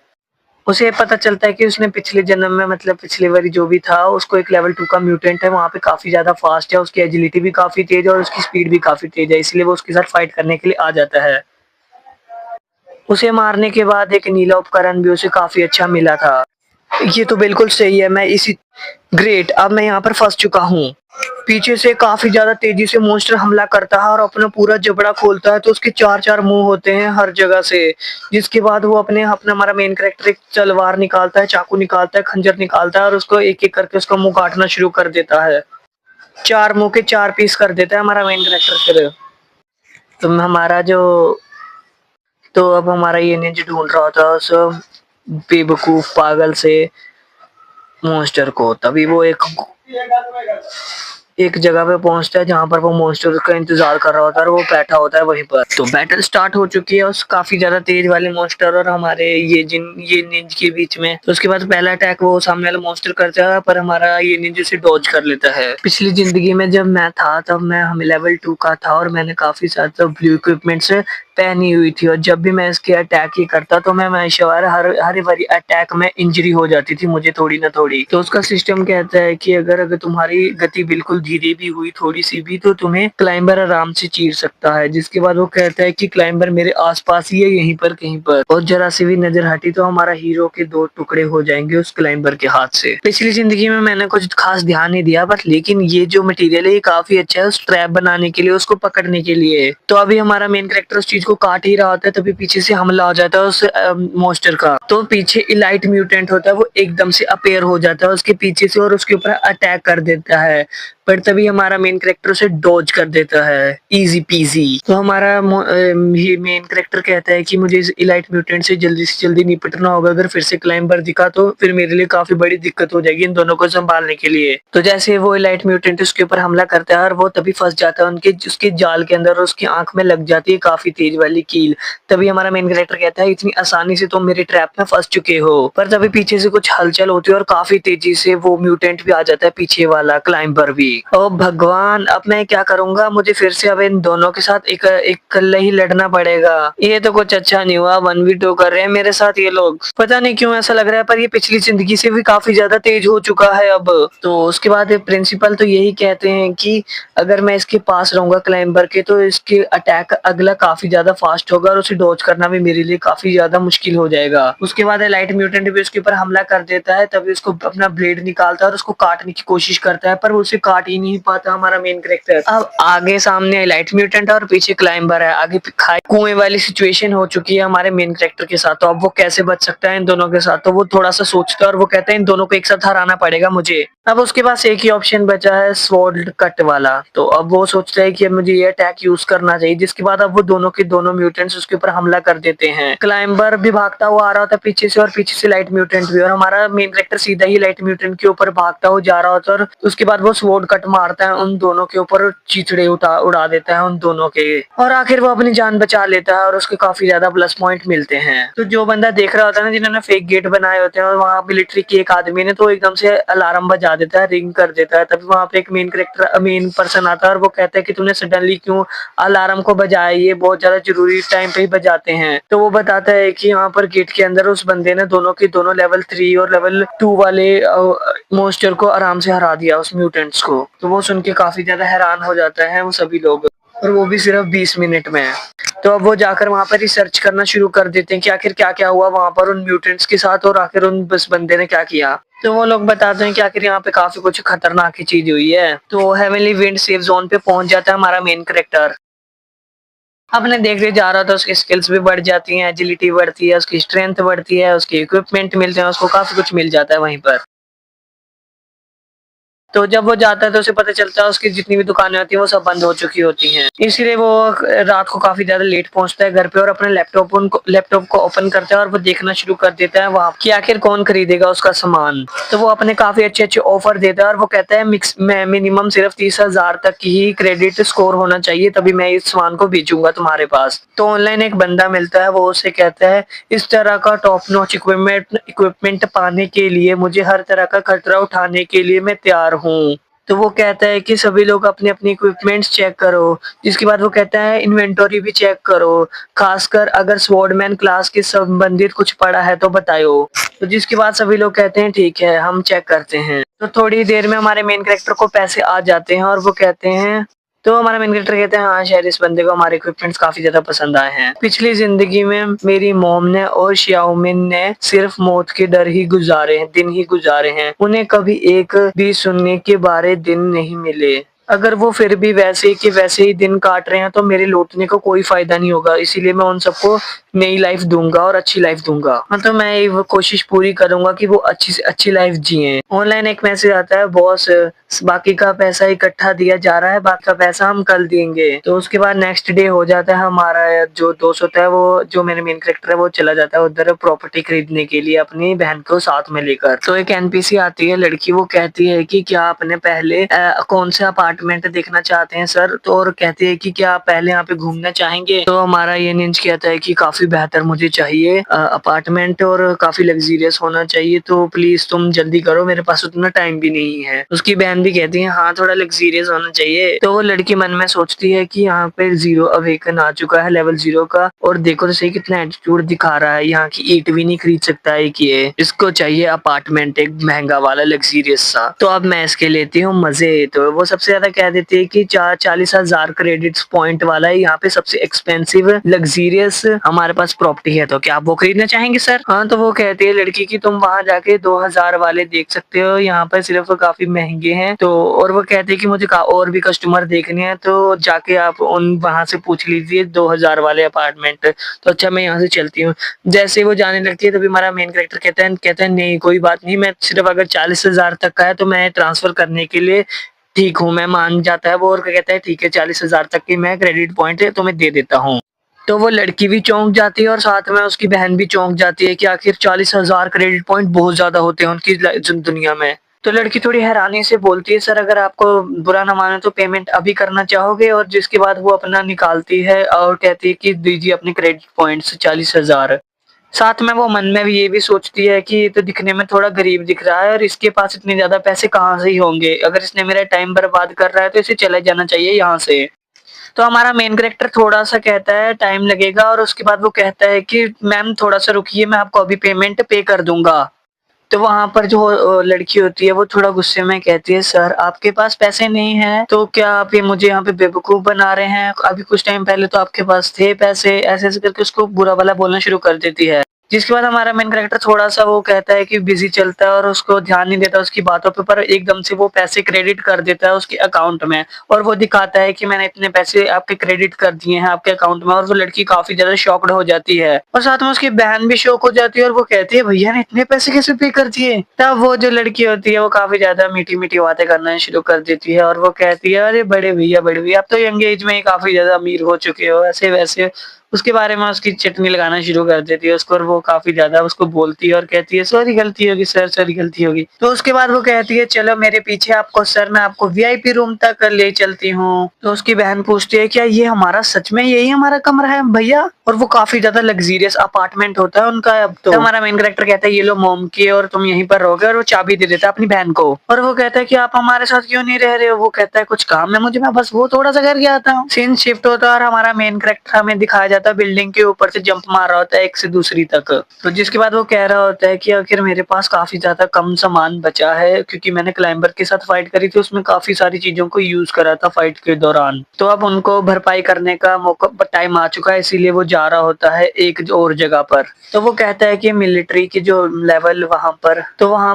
उसे पता चलता है कि उसने पिछले जन्म में मतलब पिछले बारी जो भी था उसको एक लेवल 2 का म्यूटेंट है, वहाँ पे काफ़ी ज़्यादा फ़ास्ट है, उसकी एजिलिटी भी काफ़ी तेज़ है और उसकी स्पीड भी काफ़ी तेज़ है, इसलिए वो उसके साथ फाइट करने के लिए आ जाता है। उसे मारने के बाद एक नीला उपकरण भी उसे काफ़ी अच्छा मिला था। ये तो बिल्कुल सही है, मैं इसी ग्रेट, अब मैं यहाँ पर फँस चुका हूँ। पीछे से काफ़ी ज़्यादा तेज़ी से मॉन्स्टर हमला करता है और अपना पूरा जबड़ा खोलता है तो उसके 4-4 मुँह होते हैं हर जगह से। जिसके बाद वो अपना हमारा मेन कैरेक्टर एक तलवार निकालता है, चाकू निकालता है, खंजर निकालता है और उसको एक-एक करके उसका मुँह काटना शुरू कर देता है। 4 मुँह के 4 पीस कर देता है हमारा मेन कैरेक्टर फिर। तो हमारा जो तो अब हमारा ये निंजा ढूँढ रहा था उस बेवकूफ़ पागल से मॉन्स्टर को। तभी वो एक जगह पे पहुंचता है जहाँ पर वो मॉन्स्टर का इंतजार कर रहा होता है और वो बैठा होता है वहीं पर। तो बैटल स्टार्ट हो चुकी है उस काफी ज्यादा तेज वाले मॉन्स्टर और हमारे ये निंज के बीच में। तो उसके बाद पहला अटैक वो सामने वाला मॉन्स्टर करता है, पर हमारा ये निंज उसे डॉज कर लेता है। पिछली जिंदगी में जब मैं था तब मैं हम लेवल 2 का था और मैंने काफी ज्यादा ब्लू इक्विपमेंट से पहनी हुई थी, और जब भी मैं इसके अटैक ही करता तो मैं हमेशा हर बारी अटैक में इंजरी हो जाती थी मुझे थोड़ी ना थोड़ी। तो उसका सिस्टम कहता है कि अगर तुम्हारी गति बिल्कुल धीरे भी हुई थोड़ी सी भी तो तुम्हें क्लाइंबर आराम से चीर सकता है। जिसके बाद वो कहता है कि क्लाइंबर मेरे आसपास ही है, यहीं पर कहीं पर, और जरा सी भी नजर हटी तो हमारा हीरो के 2 टुकड़े हो जाएंगे उस क्लाइंबर के हाथ से। पिछली जिंदगी में मैंने कुछ खास ध्यान नहीं दिया, बट लेकिन ये जो मटेरियल है ये काफी अच्छा है उस ट्रैप बनाने के लिए, उसको पकड़ने के लिए। तो अभी हमारा मेन कैरेक्टर उस चीज को काट ही रहा होता है, तभी पीछे से हमला हो जाता है उस मॉन्स्टर का। तो पीछे इलाइट म्यूटेंट होता है, वो एकदम से अपेयर हो जाता है उसके पीछे से और उसके ऊपर अटैक कर देता है, पर तभी हमारा मेन कैरेक्टर उसे डॉज कर देता है इजी पीजी। तो हमारा मेन कैरेक्टर कहता है कि मुझे इस इलाइट म्यूटेंट से जल्दी निपटना होगा, अगर फिर से क्लाइंबर दिखा तो फिर मेरे लिए काफी बड़ी दिक्कत हो जाएगी इन दोनों को संभालने के लिए। तो जैसे वो इलाइट म्यूटेंट उसके ऊपर हमला करता है और वो तभी फंस जाता है उसके जाल के अंदर, और उसकी आंख में लग जाती है काफी तेज वाली कील। तभी हमारा मेन कैरेक्टर कहता है इतनी आसानी से तुम मेरे ट्रैप में फंस चुके हो, पर तभी पीछे से कुछ हलचल होती है और काफी तेजी से वो म्यूटेंट भी आ जाता है, पीछे वाला क्लाइंबर भी। ओ भगवान, अब मैं क्या करूंगा, मुझे फिर से अब इन दोनों के साथ एक कल्ले ही लड़ना पड़ेगा। ये तो कुछ अच्छा नहीं हुआ, 1v2 कर रहे हैं मेरे साथ ये लोग, पता नहीं क्यों ऐसा लग रहा है, पर ये पिछली जिंदगी से भी काफी ज्यादा तेज हो चुका है अब। तो उसके बाद प्रिंसिपल तो यही कहते हैं कि अगर मैं इसके पास रहूंगा क्लाइंबर के तो इसके अटैक अगला काफी ज्यादा फास्ट होगा और उसे डॉज करना भी मेरे लिए काफी ज्यादा मुश्किल हो जाएगा। उसके बाद लाइट म्यूटेंट भी उसके ऊपर हमला कर देता है, तभी उसको अपना ब्लेड निकालता है और उसको काटने की कोशिश करता है, पर वो उसे काट ही नहीं पाता हमारा मेन कैरेक्टर। अब आगे सामने लाइट म्यूटेंट है और पीछे क्लाइंबर है, आगे कुएं वाली सिचुएशन हो चुकी है हमारे मेन कैरेक्टर के साथ। तो अब वो कैसे बच सकता है इन दोनों के साथ, तो वो थोड़ा सा सोचता है और वो कहता है इन दोनों को एक साथ हराना पड़ेगा मुझे। अब उसके पास एक ही ऑप्शन बचा है, स्वॉर्ड कट वाला। तो अब वो सोचता है कि अब मुझे ये अटैक यूज करना चाहिए, जिसके बाद अब वो दोनों के दोनों म्यूटेंट्स उसके ऊपर हमला कर देते हैं। क्लाइंबर भी भागता हुआ आ रहा होता है पीछे से और पीछे से लाइट म्यूटेंट भी, और हमारा मेन कैरेक्टर सीधा ही लाइट म्यूटेंट के ऊपर भागता हुआ जा रहा होता है और उसके बाद वो स्वॉर्ड कट मारता है उन दोनों के ऊपर, चिथड़े उड़ा देता है उन दोनों के, और आखिर वो अपनी जान बचा लेता है और उसके काफी ज्यादा प्लस पॉइंट मिलते हैं। तो जो बंदा देख रहा होता है ना, जिन्होंने फेक गेट बनाए होते हैं, और वहाँ मिलिट्री की एक आदमी ने तो एकदम से अलार्म बजा देता है, रिंग कर देता है। तभी वहाँ पे एक मेन पर्सन आता है और वो कहता है कि तुमने सडनली क्यों अलार्म को बजाया, ये बहुत ज्यादा जरूरी टाइम पे ही बजाते हैं। तो वो बताता है कि यहाँ पर गेट के अंदर उस बंदे ने दोनों के दोनों लेवल 3 और लेवल 2 वाले मॉन्स्टर को आराम से हरा दिया, उस म्यूटेंट्स को। तो वो सुन के काफी ज्यादा हैरान हो जाता है वो सभी लोग, और वो भी सिर्फ 20 मिनट में। तो अब वो जाकर वहां पर रिसर्च करना शुरू कर देते हैं कि आखिर क्या क्या हुआ वहां पर उन म्यूटेंट्स के साथ, और आखिर उन बस बंदे ने क्या किया। तो वो लोग बताते हैं कि आखिर यहाँ पे काफी कुछ खतरनाक ही चीज हुई है। तो हेवनली विंड सेफ जोन पे पहुंच जाता है हमारा मेन कैरेक्टर। अपने देखते जा रहा था, उसकी स्किल्स भी बढ़ जाती हैं, एजिलिटी बढ़ती है, उसकी स्ट्रेंथ बढ़ती है, उसके इक्विपमेंट मिलते हैं, उसको काफी कुछ मिल जाता है वहीं पर। तो जब वो जाता है तो उसे पता चलता है उसकी जितनी भी दुकानें होती हैं वो सब बंद हो चुकी होती हैं, इसलिए वो रात को काफी ज्यादा लेट पहुंचता है घर पे और अपने लैपटॉप को ओपन करता है और वो देखना शुरू कर देता है वहाँ कि आखिर कौन खरीदेगा उसका सामान। तो वो अपने काफी अच्छे अच्छे ऑफर देता है और वो कहता है मिनिमम सिर्फ 30,000 तक की ही क्रेडिट स्कोर होना चाहिए, तभी मैं इस सामान को बेचूंगा तुम्हारे पास। तो ऑनलाइन एक बंदा मिलता है, वो उसे कहता है इस तरह का टॉप नॉच इक्विपमेंट पाने के लिए मुझे हर तरह का खतरा उठाने के लिए मैं तैयार हूँ। तो वो कहता है कि सभी लोग अपने अपने इक्विपमेंट्स चेक करो, जिसके बाद वो कहता है इन्वेंटरी भी चेक करो, खासकर अगर स्वॉर्डमैन क्लास के संबंधित कुछ पड़ा है तो बताओ। तो जिसके बाद सभी लोग कहते हैं ठीक है हम चेक करते हैं। तो थोड़ी देर में हमारे मेन कैरेक्टर को पैसे आ जाते हैं और वो कहते हैं, तो हमारा मेन कैरेक्टर कहते हैं हाँ शायद इस बंदे को हमारे इक्विपमेंट्स काफी ज्यादा पसंद आए हैं। पिछली जिंदगी में मेरी मॉम ने और श्याओमिन ने सिर्फ मौत के दिन ही गुजारे हैं, उन्हें कभी एक भी सुनने के बारे दिन नहीं मिले। अगर वो फिर भी वैसे ही दिन काट रहे हैं तो मेरे लौटने को कोई फायदा नहीं होगा, इसीलिए मैं उन सबको नई लाइफ दूंगा और अच्छी लाइफ दूंगा। मतलब मैं ये वो कोशिश पूरी करूंगा कि वो अच्छी से अच्छी लाइफ जिए। ऑनलाइन एक मैसेज आता है, बॉस बाकी का पैसा इकट्ठा दिया जा रहा है, बाकी का पैसा हम कल देंगे। तो उसके बाद नेक्स्ट डे हो जाता है, हमारा जो दोस्त होता है, वो जो मेरे मेन कैरेक्टर है, वो चला जाता है उधर प्रॉपर्टी खरीदने के लिए अपनी बहन को साथ में लेकर। तो एक एनपीसी आती है लड़की, वो कहती है कि क्या आपने पहले कौन से अपार्टमेंट देखना चाहते हैं सर? तो और कहती है कि क्या आप पहले यहाँ पे घूमना चाहेंगे? तो हमारा ये निंज कहता है कि काफी बेहतर मुझे चाहिए अपार्टमेंट, और काफी लग्जरियस होना चाहिए, तो प्लीज तुम जल्दी करो, मेरे पास उतना टाइम भी नहीं है। उसकी बहन भी कहती है हाँ थोड़ा लग्जरियस होना चाहिए। तो वो लड़की मन में सोचती है कि यहाँ पे जीरो अवेकन आ चुका है, लेवल 0 का, और देखो तो सही कितना एटीट्यूड दिखा रहा है, यहाँ की ईंट भी नहीं खरीद सकता है कि ये, इसको चाहिए अपार्टमेंट एक महंगा वाला लग्जरियस सा। तो अब मैं इसके लेती हूँ मजे। तो वो सबसे ज्यादा कह देती है कि 40,000 क्रेडिट्स पॉइंट वाला है यहाँ पे सबसे एक्सपेंसिव लग्जरियस हमारे पास प्रॉपर्टी है, तो क्या आप वो खरीदना चाहेंगे सर? हाँ, तो वो कहती है लड़की की तुम वहां जाके 2,000 वाले देख सकते हो, यहाँ पर सिर्फ काफी महंगे हैं। तो और वो कहती है कि मुझे और भी कस्टमर देखने हैं, तो जाके आप उन वहां से पूछ लीजिए 2,000 वाले अपार्टमेंट। तो अच्छा मैं यहाँ से चलती हूँ। जैसे वो जाने लगती है तभी हमारा मेन कैरेक्टर कहता है नहीं कोई बात नहीं, मैं सिर्फ अगर 40,000 तक का है तो मैं ट्रांसफर करने के लिए ठीक हूँ, मैं मान जाता है वो, और कहता है ठीक है 40,000 तक की मैं क्रेडिट पॉइंट है तो मैं दे देता हूँ। तो वो लड़की भी चौंक जाती है और साथ में उसकी बहन भी चौंक जाती है कि आखिर 40,000 क्रेडिट पॉइंट बहुत ज्यादा होते हैं उनकी दुनिया में। तो लड़की थोड़ी हैरानी से बोलती है सर अगर आपको बुरा ना माने तो पेमेंट अभी करना चाहोगे? और जिसके बाद वो अपना निकालती है और कहती है कि दीजिए अपने क्रेडिट पॉइंट्स 40,000। साथ में वो मन में भी ये भी सोचती है कि ये तो दिखने में थोड़ा गरीब दिख रहा है और इसके पास इतने ज्यादा पैसे कहाँ से ही होंगे, अगर इसने मेरा टाइम बर्बाद कर रहा है तो इसे चले जाना चाहिए यहाँ से। तो हमारा मेन कैरेक्टर थोड़ा सा कहता है टाइम लगेगा, और उसके बाद वो कहता है कि मैम थोड़ा सा रुकिए, मैं आपको अभी पेमेंट पे कर दूंगा। तो वहां पर जो लड़की होती है वो थोड़ा गुस्से में कहती है सर आपके पास पैसे नहीं है तो क्या आप ये मुझे यहाँ पे बेवकूफ बना रहे हैं? अभी कुछ टाइम पहले तो आपके पास थे पैसे। ऐसे ऐसे करके उसको बुरा भला बोलना शुरू कर देती है। जिसके बाद हमारा मेन कैरेक्टर थोड़ा सा वो कहता है कि बिजी चलता है और उसको ध्यान नहीं देता उसकी बातों पे, पर एकदम से वो पैसे क्रेडिट कर देता है उसके अकाउंट में, और वो दिखाता है कि मैंने इतने पैसे आपके क्रेडिट कर दिए हैं आपके अकाउंट में। और वो लड़की काफी ज्यादा शॉक्ड हो जाती है और साथ में उसकी बहन भी शॉक हो जाती है और वो कहती है भैया ने इतने पैसे कैसे पे कर दिए? तब वो जो लड़की होती है वो काफी ज्यादा मीठी मीठी बातें करना शुरू कर देती है और वो कहती है अरे बड़े भैया अब तो यंग एज में ही काफी ज्यादा अमीर हो चुके हो, ऐसे वैसे उसके बारे में उसकी चटनी लगाना शुरू कर देती है उसको, और वो काफी ज्यादा उसको बोलती है और कहती है सॉरी गलती होगी सर, सॉरी गलती होगी। तो उसके बाद वो कहती है चलो मेरे पीछे आपको सर मैं आपको वीआईपी रूम तक ले चलती हूँ। तो उसकी बहन पूछती है क्या ये हमारा सच में यही हमारा कमरा है भैया? और वो काफी ज्यादा लग्जरियस अपार्टमेंट होता है उनका। अब तो हमारा मेन कैरेक्टर कहता है ये लो मोम की और तुम यहीं पर रहोगे, और वो चाबी दे देता है अपनी बहन को। और वो कहता है कि आप हमारे साथ क्यों नहीं रह रहे हो? वो कहता है कुछ काम है मुझे, मैं बस वो थोड़ा सा घर गया था। सीन शिफ्ट होता है और हमारा मेन कैरेक्टर हमें दिखाया जाता है बिल्डिंग के ऊपर से जंप मार रहा होता है एक से दूसरी तक। तो जिसके बाद वो कह रहा होता है कि आखिर मेरे पास काफी ज्यादा कम सामान बचा है क्योंकि मैंने क्लाइंबर के साथ फाइट करी थी, उसमें काफी सारी चीजों को यूज करा था फाइट के दौरान। तो अब उनको भरपाई करने का मौका टाइम आ चुका है, इसीलिए वो जा रहा होता है एक और जगह पर। तो वो कहता है कि मिलिट्री की जो लेवल वहां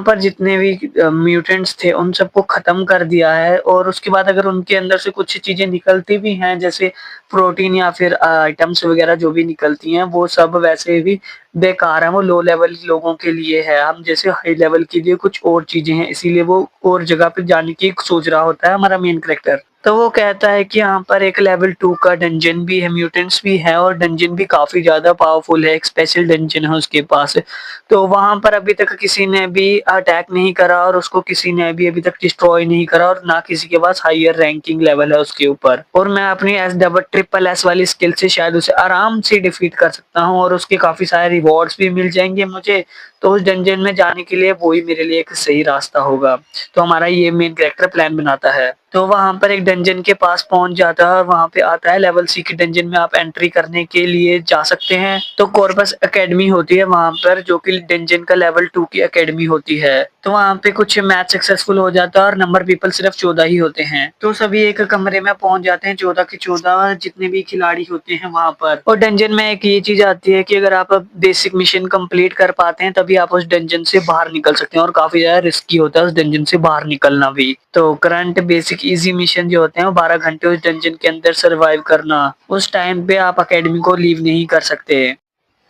पर जितने भी म्यूटेंट्स थे उन सबको खत्म कर दिया है, और उसके बाद अगर उनके अंदर से कुछ चीजें निकलती भी हैं जैसे प्रोटीन या फिर आइटम्स वगैरह जो भी निकलती हैं वो सब वैसे भी बेकार है, वो लो लेवल लोगों के लिए है। हम जैसे हाई लेवल के लिए कुछ और चीजें हैं, इसीलिए वो और जगह पे जाने की सोच रहा होता है हमारा मेन कैरेक्टर। तो वो कहता है कि यहाँ पर एक लेवल 2 का डंजन भी है, म्यूटेंट्स भी है, और डंजन भी काफी ज्यादा पावरफुल है, एक स्पेशल डंजन है उसके पास। तो वहां पर अभी तक किसी ने भी अटैक नहीं करा और उसको किसी ने भी अभी तक डिस्ट्रॉय नहीं करा, और ना किसी के पास हायर रैंकिंग लेवल है उसके ऊपर। और मैं अपनी ट्रिपल एस वाली स्किल से शायद उसे आराम से डिफीट कर सकता हूँ और उसके काफी सारे रिवॉर्ड्स भी मिल जाएंगे मुझे। तो उस डंजन में जाने के लिए वो ही मेरे लिए एक सही रास्ता होगा। तो हमारा ये मेन कैरेक्टर प्लान बनाता है। तो वहां पर एक डंजन के पास पहुंच जाता है और वहां पे आता है लेवल सी के डंजन में आप एंट्री करने के लिए जा सकते हैं। तो कॉर्पस एकेडमी होती है वहां पर, जो कि डंजन का लेवल 2 की एकेडमी होती है। तो वहां पे कुछ मैच सक्सेसफुल हो जाता है और नंबर पीपल सिर्फ 14 ही होते हैं। तो सभी एक कमरे में पहुंच जाते हैं, 14 के 14 जितने भी खिलाड़ी होते हैं वहां पर। और डंजन में एक ये चीज आती है कि अगर आप बेसिक मिशन कंप्लीट कर पाते हैं तभी आप उस डंजन से बाहर निकल सकते हैं, और काफी ज्यादा रिस्की होता है उस डंजन से बाहर निकलना भी। तो करंट बेसिक इजी मिशन जो होते हैं वो 12 घंटे उस डंजन के अंदर सरवाइव करना, उस टाइम पे आप अकेडमी को लीव नहीं कर सकते।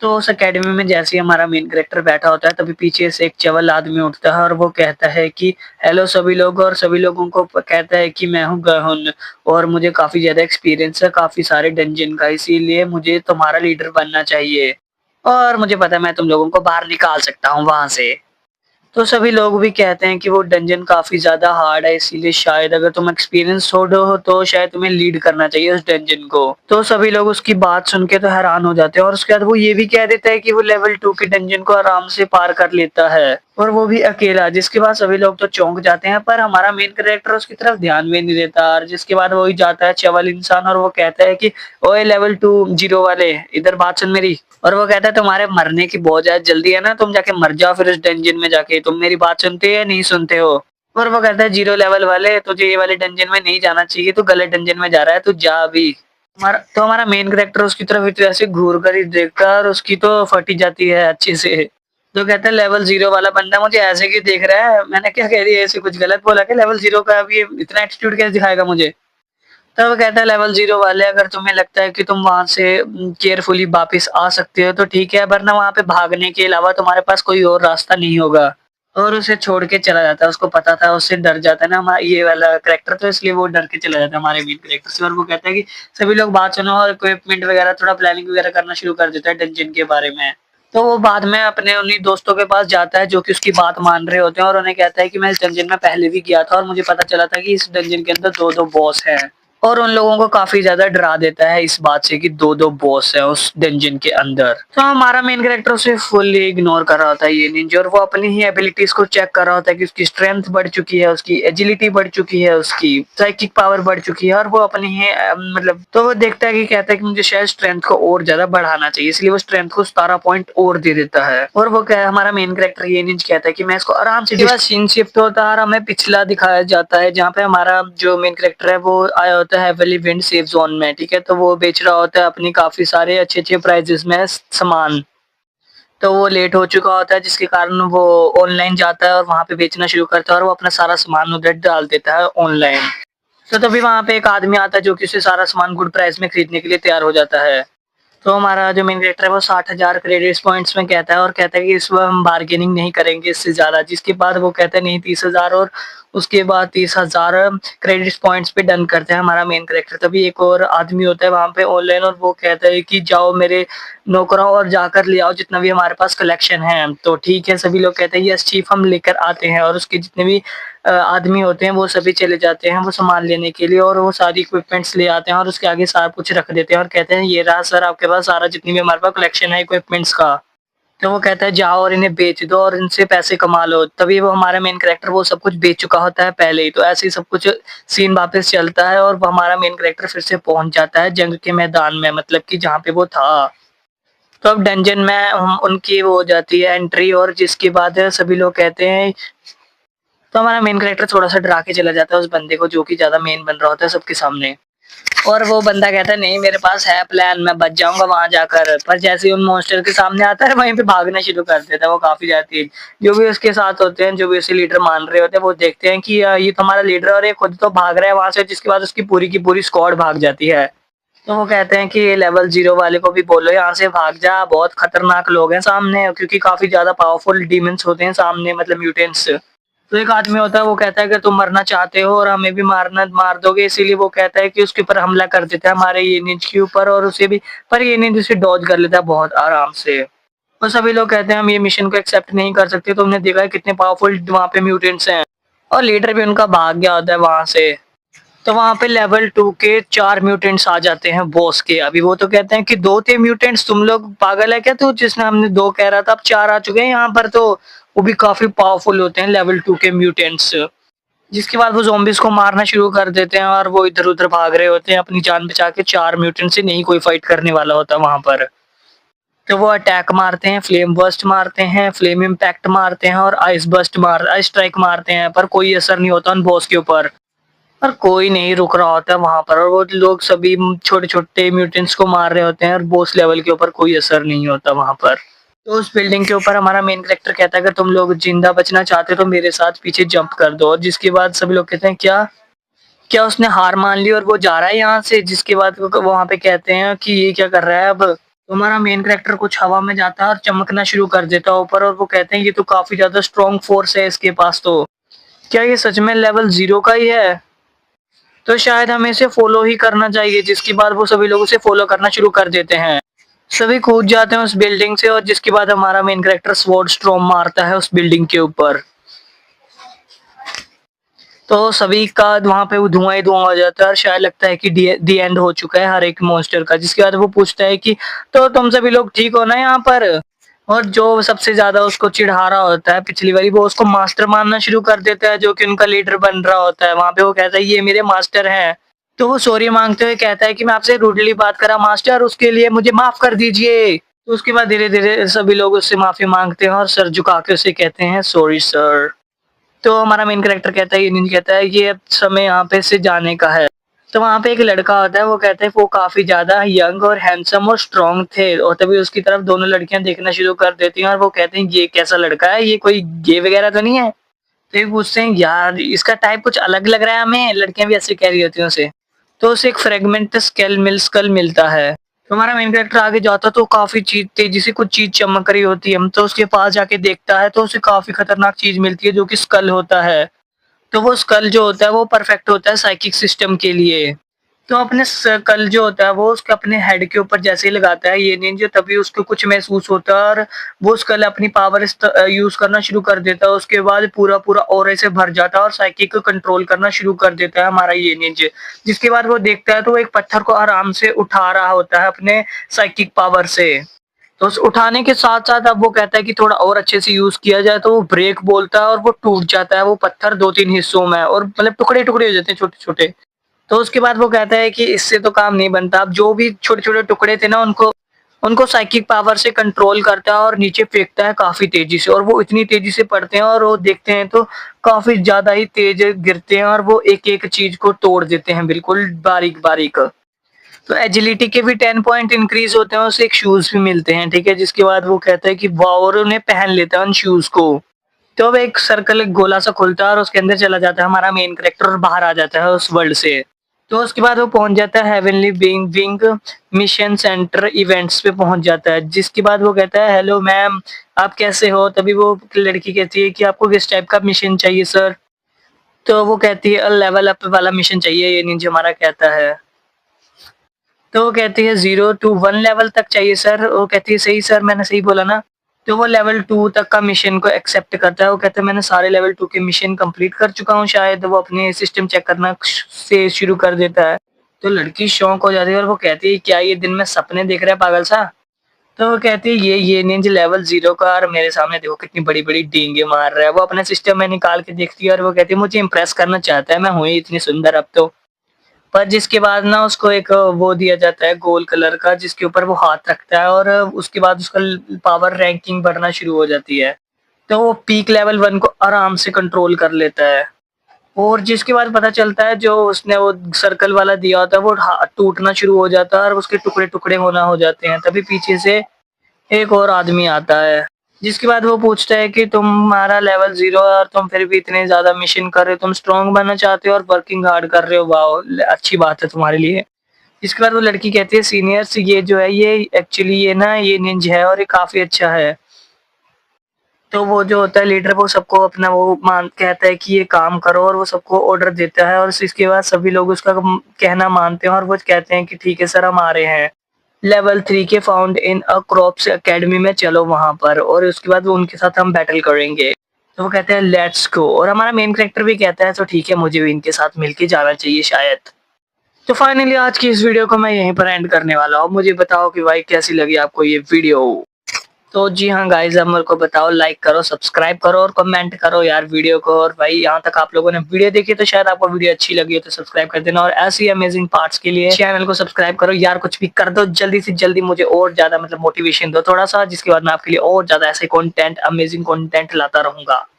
तो उस अकेडमी में जैसे ही हमारा मेन कैरेक्टर बैठा होता है, तभी पीछे से एक चवल आदमी उठता है और वो कहता है कि हेलो सभी लोग, और सभी लोगों को कहता है कि मैं हूँ गहुन और मुझे काफ़ी ज़्यादा एक्सपीरियंस है काफ़ी सारे डंजन का, इसीलिए मुझे तुम्हारा लीडर बनना चाहिए और मुझे पता है मैं तुम लोगों को बाहर निकाल सकता हूँ वहाँ से। तो सभी लोग भी कहते हैं कि वो डंजन काफ़ी ज़्यादा हार्ड है, इसीलिए शायद अगर तुम एक्सपीरियंस होल्डर हो तो शायद तुम्हें लीड करना चाहिए उस डंजन को। तो सभी लोग उसकी बात सुन के तो हैरान हो जाते हैं और उसके बाद वो ये भी कह देता है कि वो लेवल 2 के डंजन को आराम से पार कर लेता है और वो भी अकेला, जिसके बाद सभी लोग तो चौंक जाते हैं, पर हमारा मेन कैरेक्टर उसकी तरफ ध्यान भी नहीं देता और जिसके बाद वो ही जाता है चवल इंसान और वो कहता है कि ओए लेवल 2 जीरो वाले, इधर बात सुन मेरी। और वो कहता है तुम्हारे मरने की बहुत ज़्यादा जल्दी है ना, तुम जाके मर जाओ फिर उस डंजन में जाके, तुम मेरी बात सुनते हो या नहीं सुनते हो? और वो कहता है जीरो लेवल वाले, तुझे ये वाले डंजन में नहीं जाना चाहिए, तू गलत डंजन में जा रहा है, तू जा अभी। हमारा मेन कैरेक्टर उसकी तरफ इस तरह से घूर कर ही देखता है और उसकी तो फट ही जाती है अच्छे से। तो कहता है लेवल 0 वाला बंदा मुझे ऐसे क्यों देख रहा है? मैंने क्या कह दिया, ऐसे कुछ गलत बोला क्या? लेवल 0 का अभी इतना एटीट्यूड कैसे दिखाएगा मुझे? तब वो कहता है लेवल 0 वाले, अगर तुम्हें लगता है कि तुम वहाँ से केयरफुली वापस आ सकते हो तो ठीक है, वरना वहाँ पे भागने के अलावा तुम्हारे पास कोई और रास्ता नहीं होगा। और उसे छोड़ के चला जाता है, उसको पता था, उससे डर जाता है ना हमारा ये वाला कैरेक्टर, तो इसलिए वो डर के चला जाता है हमारे मेन कैरेक्टर से और वो कहता है कि सभी लोग बात सुनो और इक्विपमेंट वगैरह थोड़ा प्लानिंग वगैरह करना शुरू कर देता है डंजन के बारे में। तो वो बाद में अपने उन्हीं दोस्तों के पास जाता है जो कि उसकी बात मान रहे होते हैं और उन्हें कहता है कि मैं इस डंजन में पहले भी गया था और मुझे पता चला था कि इस डंजन के अंदर 2-2 बॉस हैं। और उन लोगों को काफ़ी ज़्यादा डरा देता है इस बात से कि 2-2 बॉस हैं उस डंजन के अंदर। तो हमारा मेन कैरेक्टर उसे फुल्ली इग्नोर कर रहा होता है ये निंजा, और वो अपनी ही एबिलिटीज़ को चेक कर रहा होता है कि उसकी स्ट्रेंथ बढ़ चुकी है, उसकी एजिलिटी बढ़ चुकी है, उसकी साइकिक पावर बढ़ चुकी है और वो अपनी ही मतलब तो वो देखता है कि कहता है कि मुझे शायद स्ट्रेंथ को और ज़्यादा बढ़ाना चाहिए, इसलिए वो स्ट्रेंथ को 17 पॉइंट और दे देता है। और वो क्या है, हमारा मेन कैरेक्टर ये निंजा कहता है कि मैं इसको आराम से सीन शिफ्ट होता है और हमें पिछला दिखाया जाता है जहाँ पे हमारा जो मेन कैरेक्टर है वो आया होता है हेवनली विंड सेफ जोन में, ठीक है? तो वो बेच रहा होता है अपनी काफ़ी सारे अच्छे-अच्छे प्राइसेज़ में सामान। तो वो लेट हो चुका होता है जिसके कारण वो ऑनलाइन जाता है और वहाँ पे बेचना शुरू करता है और वो अपना सारा सामान उधर डाल देता है ऑनलाइन। तो तभी वहाँ पे एक आदमी आता है जो कि उसे सारा सामान गुड प्राइस में खरीदने के लिए तैयार हो जाता है। तो हमारा जो मेन कैरेक्टर है वो 60,000 क्रेडिट्स पॉइंट्स में कहता है और कहता है कि इस बार हम बार्गेनिंग नहीं करेंगे इससे ज़्यादा, जिसके बाद वो कहता है नहीं 30,000, और उसके बाद 30,000 क्रेडिट्स पॉइंट्स पे डन करते हैं हमारा मेन कैरेक्टर। तभी एक और आदमी होता है वहाँ पे ऑनलाइन और वो कहता है कि जाओ मेरे नौकरों और जाकर ले आओ जितना भी हमारे पास कलेक्शन है। तो ठीक है, सभी लोग कहते हैं यस चीफ, हम लेकर आते हैं और उसके जितने भी आदमी होते हैं वो सभी चले जाते हैं वो सामान लेने के लिए और वो सारी इक्विपमेंट्स ले आते हैं और उसके आगे सारा कुछ रख देते हैं और कहते हैं ये रहा सर आपके पास सारा जितनी भी हमारे पास कलेक्शन है इक्विपमेंट्स का। तो वो कहता है जाओ और इन्हें बेच दो और इनसे पैसे कमा लो। तभी वो हमारा मेन कैरेक्टर वो सब कुछ बेच चुका होता है पहले ही, तो ऐसे ही सब कुछ सीन वापस चलता है और वो हमारा मेन कैरेक्टर फिर से पहुंच जाता है जंग के मैदान में, मतलब कि जहाँ पे वो था। तो अब डंजन में हम उनकी वो हो जाती है एंट्री और जिसके बाद सभी लोग कहते हैं, तो हमारा मेन कैरेक्टर थोड़ा-सा डरा के चला जाता है उस बंदे को जो कि ज़्यादा मेन बन रहा होता है सबके सामने। और वो बंदा कहता है नहीं मेरे पास है प्लान, मैं बच जाऊँगा वहाँ जाकर। पर जैसे ही उन मॉन्स्टर के सामने आता है वहीं पे भागना शुरू कर देता है वो काफ़ी ज़्यादा तेज़। जो भी उसके साथ होते हैं, जो भी उसे लीडर मान रहे होते हैं, वो देखते हैं कि ये तो हमारा लीडर है और ये खुद तो भाग रहा है वहाँ से, जिसके बाद उसकी पूरी की पूरी स्क्वाड भाग जाती है। तो वो कहते हैं कि ये लेवल 0 वाले को भी बोलो यहाँ से भाग जा, बहुत खतरनाक लोग हैं सामने, क्योंकि काफ़ी ज़्यादा पावरफुल डीमन्स होते हैं सामने, मतलब म्यूटेंट्स। तो एक आदमी होता है वो कहता है कि तुम मरना चाहते हो और हमें भी मार दोगे, इसीलिए वो कहता है कि उसके ऊपर हमला कर देता है हमारे ये निंज के ऊपर और उसे भी, पर ये निंज उसे डॉज कर लेता है बहुत आराम से। और सभी लोग कहते हैं हम ये मिशन को एक्सेप्ट नहीं कर सकते, तुमने देखा है कितने पावरफुल वहाँ पे म्यूटेंट्स हैं, और लीडर भी उनका भाग गया होता है वहां से। तो वहाँ पे लेवल 2 के 4 म्यूटेंट्स आ जाते हैं बॉस के। अभी वो तो कहते हैं कि 2 थे म्यूटेंट्स, तुम लोग पागल है क्या? तू जिसने हमने 2 कह रहा था, अब 4 आ चुके हैं यहाँ पर, तो वो भी काफ़ी पावरफुल होते हैं लेवल 2 के म्यूटेंट्स। जिसके बाद वो ज़ॉम्बीज़ को मारना शुरू कर देते हैं और वो इधर-उधर भाग रहे होते हैं अपनी जान बचा के, 4 म्यूटेंट से नहीं कोई फाइट करने वाला होता वहाँ पर। तो वो अटैक मारते हैं, फ्लेम बर्स्ट मारते हैं, फ्लेम इम्पैक्ट मारते हैं और आइस स्ट्राइक मारते हैं, पर कोई असर नहीं होता उन बॉस के ऊपर। और कोई नहीं रुक रहा होता है वहाँ पर और वो लोग सभी छोटे-छोटे म्यूटेंट्स को मार रहे होते हैं और बॉस लेवल के ऊपर कोई असर नहीं होता वहाँ पर। तो उस बिल्डिंग के ऊपर हमारा मेन कैरेक्टर कहता है अगर तुम लोग जिंदा बचना चाहते हो तो मेरे साथ पीछे जंप कर दो, और जिसके बाद सभी लोग कहते हैं क्या? क्या उसने हार मान ली और वो जा रहा है यहाँ से? जिसके बाद वो वहाँ पे कहते हैं कि ये क्या कर रहा है अब? तो हमारा मेन कैरेक्टर कुछ हवा में जाता है और चमकना शुरू कर देता है ऊपर, और वो कहते हैं ये तो काफी ज्यादा स्ट्रॉन्ग फोर्स है इसके पास, तो क्या ये सच में लेवल 0 का ही है? तो शायद हमें इसे फॉलो ही करना चाहिए, जिसके बाद वो सभी लोग उसे फॉलो करना शुरू कर देते हैं। सभी कूद जाते हैं उस बिल्डिंग से, और जिसके बाद हमारा मेन कैरेक्टर स्वॉर्ड स्टॉर्म मारता है उस बिल्डिंग के ऊपर। तो सभी का वहां पे वो धुआं ही धुआं हो जाता है, और शायद लगता है कि दी एंड हो चुका है हर एक मॉन्स्टर का। जिसके बाद वो पूछता है कि तो तुम सभी लोग ठीक हो ना यहाँ पर? और जो सबसे ज्यादा उसको चिढ़ा रहा होता है पिछली बारी, वो उसको मास्टर मानना शुरू कर देता है, जो कि उनका लीडर बन रहा होता है। वहां पे वो कहता है ये मेरे मास्टर हैं। तो वो सॉरी मांगते हुए कहता है कि मैं आपसे रूडली बात करा मास्टर, उसके लिए मुझे माफ कर दीजिए। तो उसके बाद धीरे धीरे सभी लोग उससे माफी मांगते हैं और सर झुका के उसे कहते हैं सॉरी सर। तो हमारा मेन कैरेक्टर कहता है, ये नहीं कहता है ये अब समय यहाँ पे से जाने का है। तो वहाँ पे एक लड़का होता है, वो कहता है वो काफी ज्यादा यंग और हैंडसम और स्ट्रांग थे, और तभी उसकी तरफ दोनों लड़कियां देखना शुरू कर देती हैं, और वो कहते हैं ये कैसा लड़का है, ये कोई गे वगैरह तो नहीं है? तो ये पूछते हैं यार इसका टाइप कुछ अलग लग रहा है हमें, लड़कियां भी ऐसे कह रही होती हैं उसे। तो उसे एक फ्रेगमेंट स्कल मिलता है। तो हमारा मेन कैरेक्टर आगे जाता है, तो काफी चीज तेजी से कुछ चीज चमक रही होती है, तो उसके पास जाके देखता है, तो उसे काफी खतरनाक चीज मिलती है जो कि स्कल होता है। तो वो स्कल जो होता है वो परफेक्ट होता है साइकिक सिस्टम के लिए। तो अपने स्कल जो होता है वो उसके अपने हेड के ऊपर जैसे ही लगाता है ये निंजा, तभी उसको कुछ महसूस होता है, और वो स्कल अपनी पावर यूज करना शुरू कर देता है। उसके बाद पूरा पूरा ऑरे से भर जाता है और साइकिक को कंट्रोल करना शुरू कर देता है हमारा ये निंजा। जिसके बाद वो देखता है तो वो एक पत्थर को आराम से उठा रहा होता है अपने साइकिक पावर से। तो उस उठाने के साथ साथ अब वो कहता है कि थोड़ा और अच्छे से यूज किया जाए, तो वो ब्रेक बोलता है और वो टूट जाता है वो पत्थर 2-3 हिस्सों में, और मतलब टुकड़े टुकड़े हो जाते हैं छोटे छोटे। तो उसके बाद वो कहता है कि इससे तो काम नहीं बनता, अब जो भी छोटे छोटे टुकड़े थे ना उनको उनको साइकिक पावर से कंट्रोल करता है और नीचे फेंकता है काफी तेजी से, और वो इतनी तेजी से पड़ते हैं और वो देखते हैं तो काफी ज्यादा ही तेज गिरते हैं, और वो एक एक चीज को तोड़ देते हैं बिल्कुल बारीक बारीक। तो एजिलिटी के भी 10 पॉइंट इंक्रीज होते हैं, उसे एक शूज भी मिलते हैं, ठीक है। जिसके बाद वो कहता है कि वाह, और उन्हें पहन लेता है उन शूज को। तो अब एक सर्कल एक गोला सा खुलता है और उसके अंदर चला जाता है हमारा मेन कैरेक्टर, और बाहर आ जाता है उस वर्ल्ड से। तो उसके बाद वो पहुंच जाता है heavenly being wing mission centre events पे पहुंच जाता है। जिसके बाद वो कहता है हेलो मैम, आप कैसे हो? तभी वो लड़की कहती है कि आपको किस टाइप का मिशन चाहिए सर? तो वो कहती है लेवल अप वाला मिशन चाहिए, ये निंजा हमारा कहता है। तो वो कहती है 0 टू 1 लेवल तक चाहिए सर। वो कहती है सही सर, मैंने सही बोला ना? तो वो लेवल 2 तक का मिशन को एक्सेप्ट करता है। वो कहता है मैंने सारे लेवल 2 के मिशन कंप्लीट कर चुका हूँ शायद। वो अपने सिस्टम चेक करना से शुरू कर देता है। तो लड़की शौक हो जाती है और वो कहती है क्या ये दिन में सपने देख रहा है पागल सा? तो वो कहती है ये निंजा लेवल 0 का, और मेरे सामने देखो कितनी बड़ी-बड़ी डींगे मार रहा है। वो अपने सिस्टम में निकाल के देखती है और वो कहती है मुझे इम्प्रेस करना चाहता है, मैं हूँ ही इतनी सुंदर अब तो। पर जिसके बाद ना उसको एक वो दिया जाता है गोल्ड कलर का, जिसके ऊपर वो हाथ रखता है, और उसके बाद उसका पावर रैंकिंग बढ़ना शुरू हो जाती है। तो वो पीक लेवल 1 को आराम से कंट्रोल कर लेता है। और जिसके बाद पता चलता है जो उसने वो सर्कल वाला दिया होता है वो टूटना शुरू हो जाता है और उसके टुकड़े टुकड़े होना हो जाते हैं। तभी पीछे से एक और आदमी आता है, जिसके बाद वो पूछता है कि तुम्हारा लेवल 0 है और तुम फिर भी इतने ज़्यादा मिशन कर रहे हो, तुम स्ट्रॉन्ग बनना चाहते हो और वर्किंग हार्ड कर रहे हो, वाओ! अच्छी बात है तुम्हारे लिए। इसके बाद वो लड़की कहती है सीनियर्स ये जो है ये एक्चुअली ये ना ये निंजा है और ये काफ़ी अच्छा है। तो वो जो होता है लीडर वो सबको अपना वो मान कहता है कि ये काम करो, और वो सबको ऑर्डर देता है, और इसके बाद सभी लोग उसका कहना मानते हैं और वो कहते हैं कि ठीक है सर हम आ रहे हैं। लेवल 3 के found in a crops academy में चलो वहाँ पर, और उसके बाद वो उनके साथ हम बैटल करेंगे। तो वो कहते हैं लेट्स गो, और हमारा मेन कैरेक्टर भी कहता है तो ठीक है मुझे भी इनके साथ मिलके जाना चाहिए शायद। तो फाइनली आज की इस वीडियो को मैं यहीं पर एंड करने वाला हूँ। मुझे बताओ कि भाई कैसी लगी आपको ये वीडियो। तो जी हाँ गाइस, अब मेरे को बताओ, लाइक करो, सब्सक्राइब करो और कमेंट करो यार वीडियो को। और भाई यहाँ तक आप लोगों ने वीडियो देखी तो शायद आपको वीडियो अच्छी लगी है, तो सब्सक्राइब कर देना, और ऐसी अमेजिंग पार्ट्स के लिए चैनल को सब्सक्राइब करो यार। कुछ भी कर दो जल्दी से जल्दी, मुझे और ज्यादा मतलब मोटिवेशन दो थोड़ा सा, जिसके बाद मैं आपके लिए और ज्यादा ऐसे कंटेंट अमेजिंग कंटेंट लाता रहूंगा।